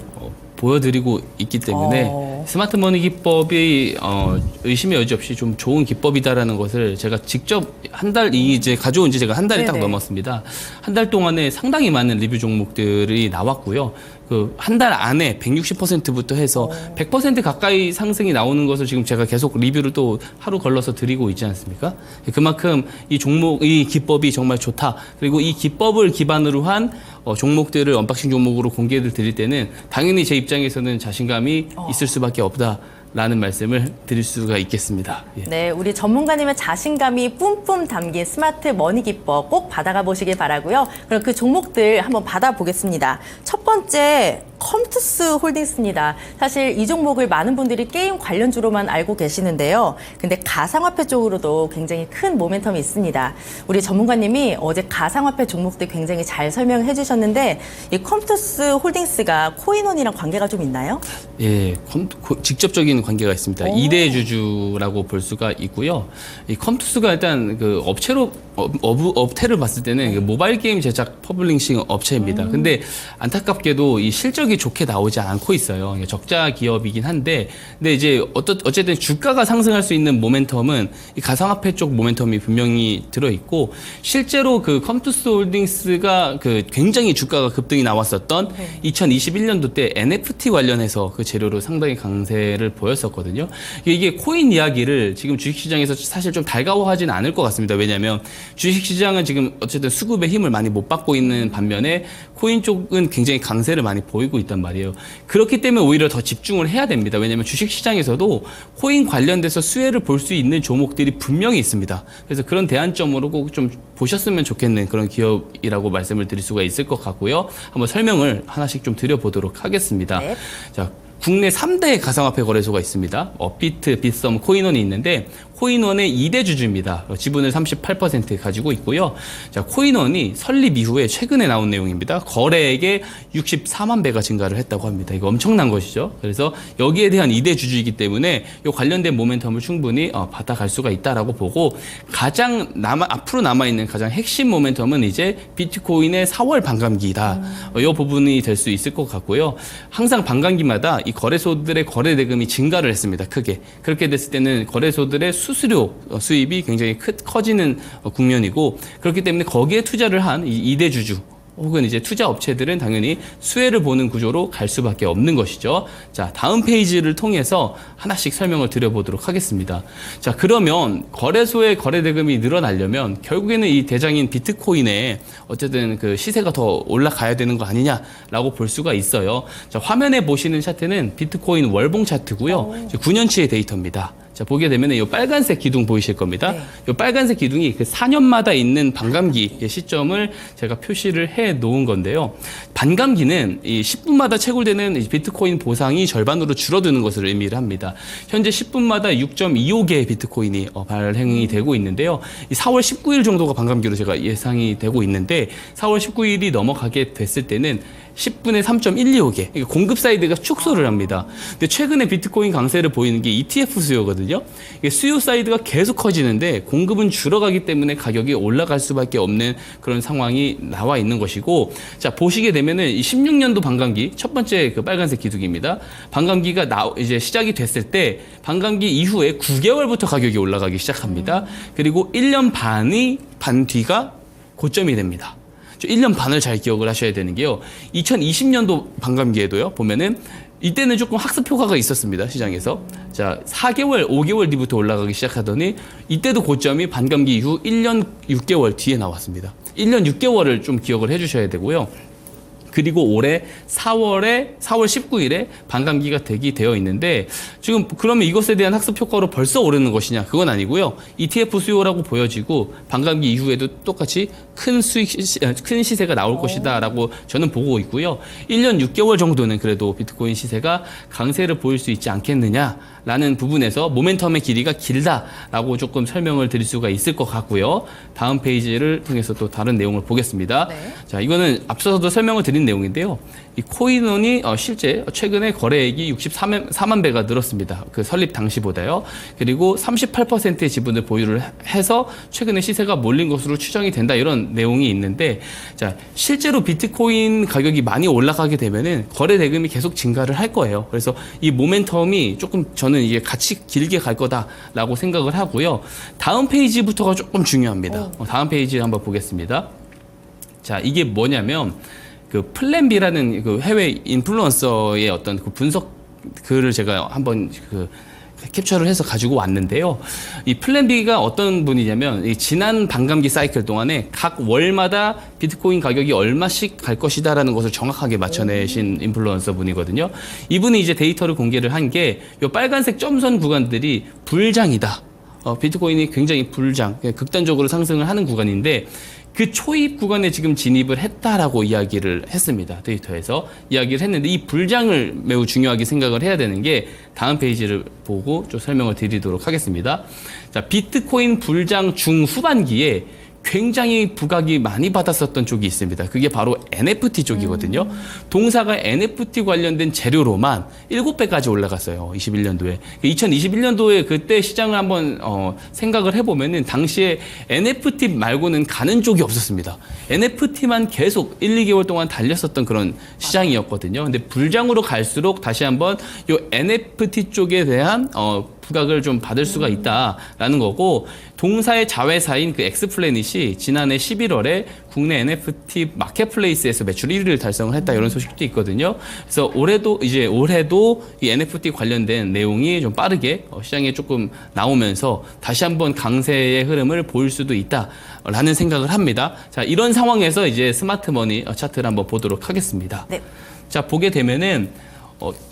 보여드리고 있기 때문에 스마트 머니 기법이 의심의 여지 없이 좀 좋은 기법이다라는 것을 제가 직접 한 달 이제 가져온 지 제가 한 달이 딱 네네. 넘었습니다. 한 달 동안에 상당히 많은 리뷰 종목들이 나왔고요. 그 한 달 안에 160%부터 해서 100% 가까이 상승이 나오는 것을 지금 제가 계속 리뷰를 또 하루 걸러서 드리고 있지 않습니까? 그만큼 이 종목, 이 기법이 정말 좋다. 그리고 이 기법을 기반으로 한 종목들을 언박싱 종목으로 공개를 드릴 때는 당연히 제 입장에서는 자신감이 있을 수밖에 없다라는 말씀을 드릴 수가 있겠습니다. 예. 네, 우리 전문가님의 자신감이 뿜뿜 담긴 스마트 머니 기법 꼭 받아가 보시길 바라고요. 그럼 그 종목들 한번 받아보겠습니다. 첫 번째 컴투스 홀딩스입니다. 사실 이 종목을 많은 분들이 게임 관련주로만 알고 계시는데요. 근데 가상화폐 쪽으로도 굉장히 큰 모멘텀이 있습니다. 우리 전문가님이 어제 가상화폐 종목들 굉장히 잘 설명해 주셨는데 이 컴투스 홀딩스가 코인원이랑 관계가 좀 있나요? 예, 직접적인 관계가 있습니다. 2대 주주라고 볼 수가 있고요. 이 컴투스가 일단 그 업태를 봤을 때는 그 모바일 게임 제작 퍼블리싱 업체입니다. 근데 안타깝게도 이 실적이 좋게 나오지 않고 있어요. 적자 기업이긴 한데, 근데 이제 어쨌든 주가가 상승할 수 있는 모멘텀은 이 가상화폐 쪽 모멘텀이 분명히 들어 있고, 실제로 그 컴투스 홀딩스가 그 굉장히 주가가 급등이 나왔었던 2021년도 때 NFT 관련해서 그 재료로 상당히 강세를 보였었거든요. 이게 코인 이야기를 지금 주식시장에서 사실 좀 달가워하지는 않을 것 같습니다. 왜냐하면 주식시장은 지금 어쨌든 수급의 힘을 많이 못 받고 있는 반면에 코인 쪽은 굉장히 강세를 많이 보이고 있단 말이에요. 그렇기 때문에 오히려 더 집중을 해야 됩니다. 왜냐하면 주식시장에서도 코인 관련돼서 수혜를 볼 수 있는 종목들이 분명히 있습니다. 그래서 그런 대안점으로 꼭 좀 보셨으면 좋겠는 그런 기업이라고 말씀을 드릴 수가 있을 것 같고요. 한번 설명을 하나씩 좀 드려보도록 하겠습니다. 네. 자, 국내 3대 가상화폐 거래소가 있습니다. 업비트, 빗썸, 코인원이 있는데 코인원의 2대 주주입니다. 지분을 38% 가지고 있고요. 자, 코인원이 설립 이후에 최근에 나온 내용입니다. 거래액의 64만 배가 증가를 했다고 합니다. 이거 엄청난 것이죠. 그래서 여기에 대한 2대 주주이기 때문에 이 관련된 모멘텀을 충분히 받아갈 수가 있다라고 보고, 가장 앞으로 남아있는 가장 핵심 모멘텀은 이제 비트코인의 4월 반감기다. 이 부분이 될 수 있을 것 같고요. 항상 반감기마다 이 거래소들의 거래 대금이 증가를 했습니다. 크게. 그렇게 됐을 때는 거래소들의 수수료 수입이 굉장히 커지는 국면이고, 그렇기 때문에 거기에 투자를 한 이 2대 주주 혹은 이제 투자 업체들은 당연히 수혜를 보는 구조로 갈 수밖에 없는 것이죠. 자, 다음 페이지를 통해서 하나씩 설명을 드려보도록 하겠습니다. 자, 그러면 거래소의 거래 대금이 늘어나려면 결국에는 이 대장인 비트코인의 어쨌든 그 시세가 더 올라가야 되는 거 아니냐라고 볼 수가 있어요. 자, 화면에 보시는 차트는 비트코인 월봉 차트고요. 9년치의 데이터입니다. 자, 보게 되면 이 빨간색 기둥 보이실 겁니다. 이 빨간색 기둥이 그 4년마다 있는 반감기의 시점을 제가 표시를 해 놓은 건데요. 반감기는 이 10분마다 채굴되는 비트코인 보상이 절반으로 줄어드는 것을 의미를 합니다. 현재 10분마다 6.25개의 비트코인이 발행이 되고 있는데요. 이 4월 19일 정도가 반감기로 제가 예상이 되고 있는데, 4월 19일이 넘어가게 됐을 때는 10분에 3.125개. 공급 사이드가 축소를 합니다. 근데 최근에 비트코인 강세를 보이는 게 ETF 수요거든요. 수요 사이드가 계속 커지는데 공급은 줄어가기 때문에 가격이 올라갈 수밖에 없는 그런 상황이 나와 있는 것이고, 자, 보시게 되면은 이 16년도 반감기, 첫 번째 그 빨간색 기둥입니다. 반감기가 이제 시작이 됐을 때 반감기 이후에 9개월부터 가격이 올라가기 시작합니다. 그리고 1년 반 뒤가 고점이 됩니다. 1년 반을 잘 기억을 하셔야 되는 게요. 2020년도 반감기에도요, 보면은 이때는 조금 학습 효과가 있었습니다, 시장에서. 자, 4개월, 5개월 뒤부터 올라가기 시작하더니 이때도 고점이 반감기 이후 1년 6개월 뒤에 나왔습니다. 1년 6개월을 좀 기억을 해 주셔야 되고요. 그리고 올해 4월 19일에 반감기가 대기되어 있는데 지금 그러면 이것에 대한 학습 효과로 벌써 오르는 것이냐? 그건 아니고요. ETF 수요라고 보여지고 반감기 이후에도 똑같이 큰 시세가 나올 것이다라고 저는 보고 있고요. 1년 6개월 정도는 그래도 비트코인 시세가 강세를 보일 수 있지 않겠느냐라는 부분에서 모멘텀의 길이가 길다라고 조금 설명을 드릴 수가 있을 것 같고요. 다음 페이지를 통해서 또 다른 내용을 보겠습니다. 네. 자, 이거는 앞서서도 설명을 드린 내용인데요. 이 코인원이 실제 최근에 거래액이 64만 배가 늘었습니다. 그 설립 당시보다요. 그리고 38%의 지분을 보유를 해서 최근에 시세가 몰린 것으로 추정이 된다. 이런 내용이 있는데, 자, 실제로 비트코인 가격이 많이 올라가게 되면은 거래 대금이 계속 증가를 할 거예요. 그래서 이 모멘텀이 조금 저는 이게 같이 길게 갈 거다라고 생각을 하고요. 다음 페이지부터가 조금 중요합니다. 다음 페이지 한번 보겠습니다. 자, 이게 뭐냐면 그 플랜 B라는 그 해외 인플루언서의 어떤 그 분석 글을 제가 한번 캡처를 해서 가지고 왔는데요. 이 플랜 B가 어떤 분이냐면 이 지난 반감기 사이클 동안에 각 월마다 비트코인 가격이 얼마씩 갈 것이다라는 것을 정확하게 맞춰내신 인플루언서 분이거든요. 이분이 이제 데이터를 공개를 한 게 이 빨간색 점선 구간들이 불장이다. 비트코인이 굉장히 극단적으로 상승을 하는 구간인데 그 초입 구간에 지금 진입을 했다라고 이야기를 했습니다. 데이터에서 이야기를 했는데 이 불장을 매우 중요하게 생각을 해야 되는 게 다음 페이지를 보고 좀 설명을 드리도록 하겠습니다. 자, 비트코인 불장 중후반기에 굉장히 부각이 많이 받았었던 쪽이 있습니다. 그게 바로 NFT 쪽이거든요. 동사가 NFT 관련된 재료로만 7배까지 올라갔어요. 21년도에. 2021년도에 그때 시장을 한번 생각을 해보면은 당시에 NFT 말고는 가는 쪽이 없었습니다. NFT만 계속 1, 2개월 동안 달렸었던 그런 시장이었거든요. 근데 불장으로 갈수록 다시 한번 이 NFT 쪽에 대한 부각을 좀 받을 수가 있다라는 거고, 동사의 자회사인 그 엑스플래닛이 지난해 11월에 국내 NFT 마켓플레이스에서 매출 1위를 달성을 했다, 이런 소식도 있거든요. 그래서 올해도 이 NFT 관련된 내용이 좀 빠르게 시장에 조금 나오면서 다시 한번 강세의 흐름을 보일 수도 있다라는 생각을 합니다. 자, 이런 상황에서 이제 스마트 머니 차트를 한번 보도록 하겠습니다. 네. 자, 보게 되면은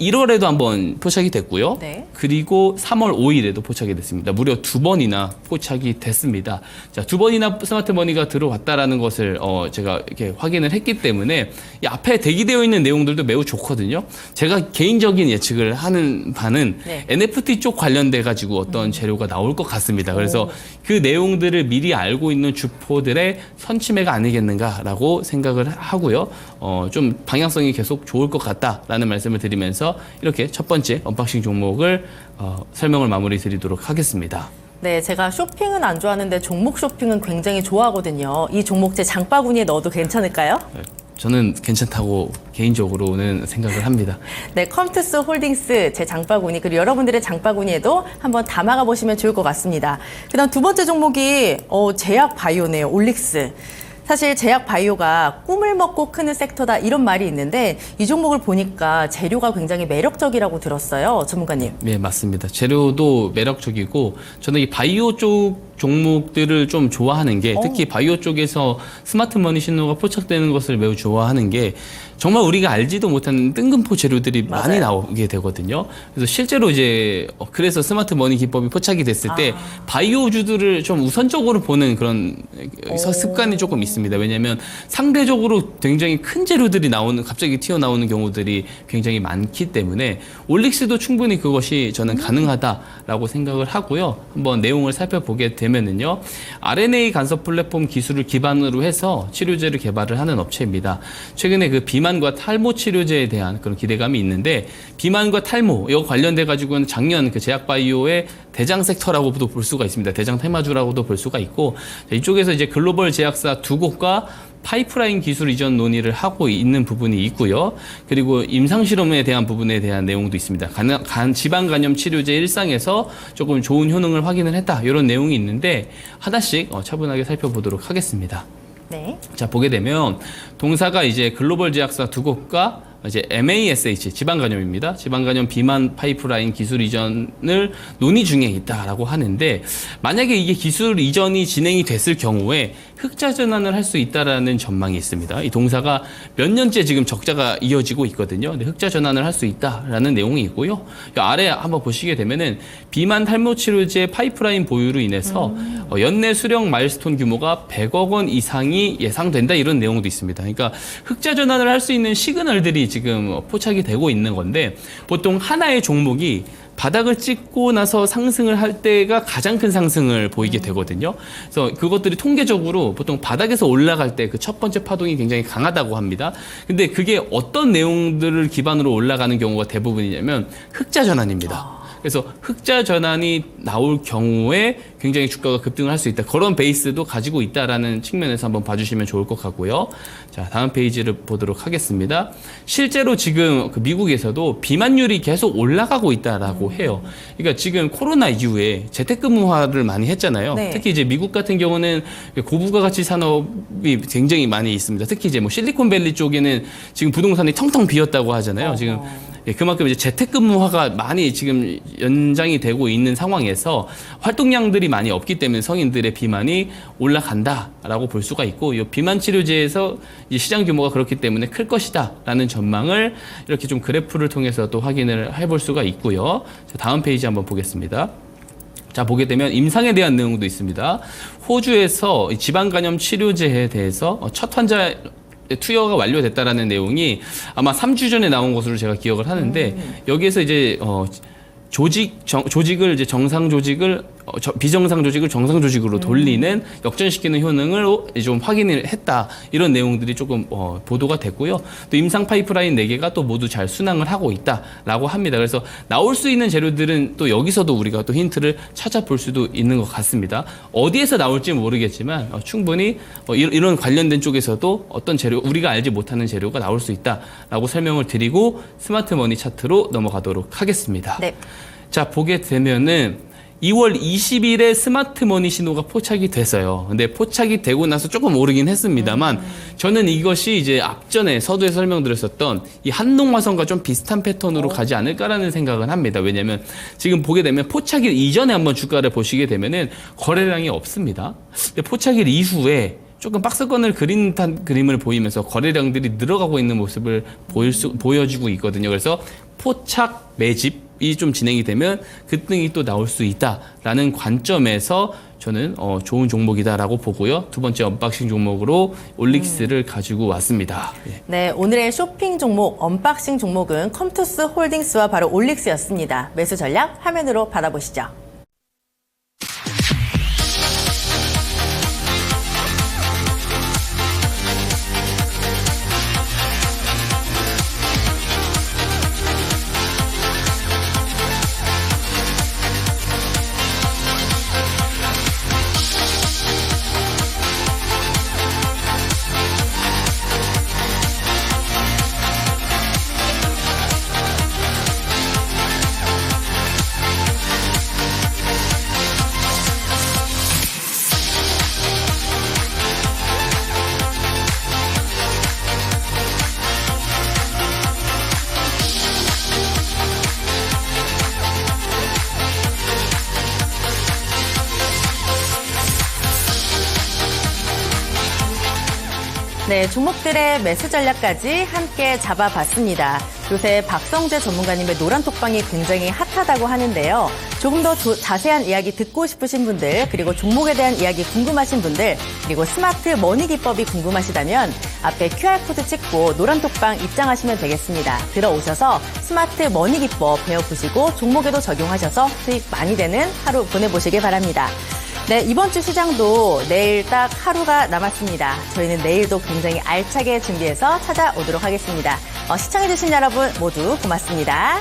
1월에도 한번 포착이 됐고요. 네. 그리고 3월 5일에도 포착이 됐습니다. 무려 2번이나 포착이 됐습니다. 자, 2번이나 스마트 머니가 들어왔다라는 것을 제가 이렇게 확인을 했기 때문에 이 앞에 대기되어 있는 내용들도 매우 좋거든요. 제가 개인적인 예측을 하는 바는 네. NFT 쪽 관련돼 가지고 어떤 재료가 나올 것 같습니다. 그래서 그 내용들을 미리 알고 있는 주포들의 선취매가 아니겠는가라고 생각을 하고요. 좀 방향성이 계속 좋을 것 같다라는 말씀을 드리면서 이렇게 첫 번째 언박싱 종목을 설명을 마무리 드리도록 하겠습니다. 네, 제가 쇼핑은 안 좋아하는데 종목 쇼핑은 굉장히 좋아하거든요. 이 종목 제 장바구니에 넣어도 괜찮을까요? 저는 괜찮다고 개인적으로는 생각을 합니다. 네, 컴투스 홀딩스 제 장바구니, 그리고 여러분들의 장바구니에도 한번 담아가 보시면 좋을 것 같습니다. 그다음 두 번째 종목이 제약 바이오네요. 올릭스. 사실 제약 바이오가 꿈을 먹고 크는 섹터다, 이런 말이 있는데 이 종목을 보니까 재료가 굉장히 매력적이라고 들었어요. 전문가님. 네, 맞습니다. 재료도 매력적이고 저는 이 바이오 쪽 종목들을 좀 좋아하는 게, 특히 바이오 쪽에서 스마트 머니 신호가 포착되는 것을 매우 좋아하는 게, 정말 우리가 알지도 못하는 뜬금포 재료들이 많이 나오게 되거든요. 그래서 실제로 이제 그래서 스마트 머니 기법이 포착이 됐을 때 바이오주들을 좀 우선적으로 보는 그런 습관이 조금 있습니다. 왜냐하면 상대적으로 굉장히 큰 재료들이 갑자기 튀어나오는 경우들이 굉장히 많기 때문에 올릭스도 충분히 그것이 저는 가능하다라고 생각을 하고요. 한번 내용을 살펴보게 되면은요, RNA 간섭 플랫폼 기술을 기반으로 해서 치료제를 개발을 하는 업체입니다. 최근에 그 비만과 탈모 치료제에 대한 그런 기대감이 있는데, 비만과 탈모 이거 관련돼 가지고는 작년 그 제약바이오의 대장 섹터라고도 볼 수가 있습니다. 대장 테마주라고도 볼 수가 있고, 이쪽에서 이제 글로벌 제약사 두 곳과 파이프라인 기술 이전 논의를 하고 있는 부분이 있고요. 그리고 임상실험에 대한 부분에 대한 내용도 있습니다. 지방간염 치료제 일상에서 조금 좋은 효능을 확인을 했다, 이런 내용이 있는데 하나씩 차분하게 살펴보도록 하겠습니다. 네. 자, 보게 되면 동사가 이제 글로벌 제약사 두 곳과 이제 MASH 지방간염입니다. 지방간염 비만 파이프라인 기술 이전을 논의 중에 있다라고 하는데 만약에 이게 기술 이전이 진행이 됐을 경우에 흑자 전환을 할 수 있다라는 전망이 있습니다. 이 동사가 몇 년째 지금 적자가 이어지고 있거든요. 근데 흑자 전환을 할 수 있다라는 내용이 있고요. 이 아래 한번 보시게 되면은 비만 탈모 치료제 파이프라인 보유로 인해서 연내 수령 마일스톤 규모가 100억 원 이상이 예상된다 이런 내용도 있습니다. 그러니까 흑자 전환을 할 수 있는 시그널들이 지금 포착이 되고 있는 건데 보통 하나의 종목이 바닥을 찍고 나서 상승을 할 때가 가장 큰 상승을 보이게 되거든요. 그래서 그것들이 통계적으로 보통 바닥에서 올라갈 때 그 첫 번째 파동이 굉장히 강하다고 합니다. 근데 그게 어떤 내용들을 기반으로 올라가는 경우가 대부분이냐면 흑자 전환입니다. 그래서 흑자 전환이 나올 경우에 굉장히 주가가 급등을 할 수 있다. 그런 베이스도 가지고 있다라는 측면에서 한번 봐주시면 좋을 것 같고요. 자, 다음 페이지를 보도록 하겠습니다. 실제로 지금 그 미국에서도 비만율이 계속 올라가고 있다라고 해요. 그러니까 지금 코로나 이후에 재택근무화를 많이 했잖아요. 네. 특히 이제 미국 같은 경우는 고부가가치 산업이 굉장히 많이 있습니다. 특히 이제 뭐 실리콘밸리 쪽에는 지금 부동산이 텅텅 비었다고 하잖아요. 지금 그만큼 이제 재택근무화가 많이 지금 연장이 되고 있는 상황에서 활동량들이 많이 없기 때문에 성인들의 비만이 올라간다라고 볼 수가 있고, 이 비만 치료제에서 이제 시장 규모가 그렇기 때문에 클 것이다라는 전망을 이렇게 좀 그래프를 통해서 또 확인을 해볼 수가 있고요. 자, 다음 페이지 한번 보겠습니다. 자, 보게 되면 임상에 대한 내용도 있습니다. 호주에서 지방간염 치료제에 대해서 첫 환자 투여가 완료됐다라는 내용이 아마 3주 전에 나온 것으로 제가 기억을 하는데 여기에서 이제 조직을 이제 정상 조직을 비정상 조직을 정상 조직으로 돌리는 역전시키는 효능을 좀 확인을 했다. 이런 내용들이 조금 보도가 됐고요. 또 임상 파이프라인 4개가 또 모두 잘 순항을 하고 있다라고 합니다. 그래서 나올 수 있는 재료들은 또 여기서도 우리가 또 힌트를 찾아볼 수도 있는 것 같습니다. 어디에서 나올지 모르겠지만 충분히 이런 관련된 쪽에서도 어떤 재료, 우리가 알지 못하는 재료가 나올 수 있다라고 설명을 드리고 스마트 머니 차트로 넘어가도록 하겠습니다. 네. 자, 보게 되면은 2월 20일에 스마트머니 신호가 포착이 됐어요. 근데 포착이 되고 나서 조금 오르긴 했습니다만 저는 이것이 이제 앞전에 서두에 설명드렸었던 이 한농화성과 좀 비슷한 패턴으로 가지 않을까라는 생각을 합니다. 왜냐하면 지금 보게 되면 포착일 이전에 한번 주가를 보시게 되면은 거래량이 없습니다. 근데 포착일 이후에 조금 박스권을 그린 듯한 그림을 보이면서 거래량들이 늘어가고 있는 모습을 보여주고 있거든요. 그래서 포착 매집이 좀 진행이 되면 급등이 또 나올 수 있다라는 관점에서 저는 좋은 종목이다라고 보고요. 두 번째 언박싱 종목으로 올릭스를 가지고 왔습니다. 예. 네, 오늘의 쇼핑 종목, 언박싱 종목은 컴투스 홀딩스와 바로 올릭스였습니다. 매수 전략 화면으로 받아보시죠. 네, 종목들의 매수 전략까지 함께 잡아봤습니다. 요새 박성재 전문가님의 노란톡방이 굉장히 핫하다고 하는데요. 조금 더 자세한 이야기 듣고 싶으신 분들, 그리고 종목에 대한 이야기 궁금하신 분들, 그리고 스마트 머니 기법이 궁금하시다면 앞에 QR코드 찍고 노란톡방 입장하시면 되겠습니다. 들어오셔서 스마트 머니 기법 배워보시고 종목에도 적용하셔서 수익 많이 되는 하루 보내보시길 바랍니다. 네, 이번 주 시장도 내일 딱 하루가 남았습니다. 저희는 내일도 굉장히 알차게 준비해서 찾아오도록 하겠습니다. 시청해주신 여러분 모두 고맙습니다.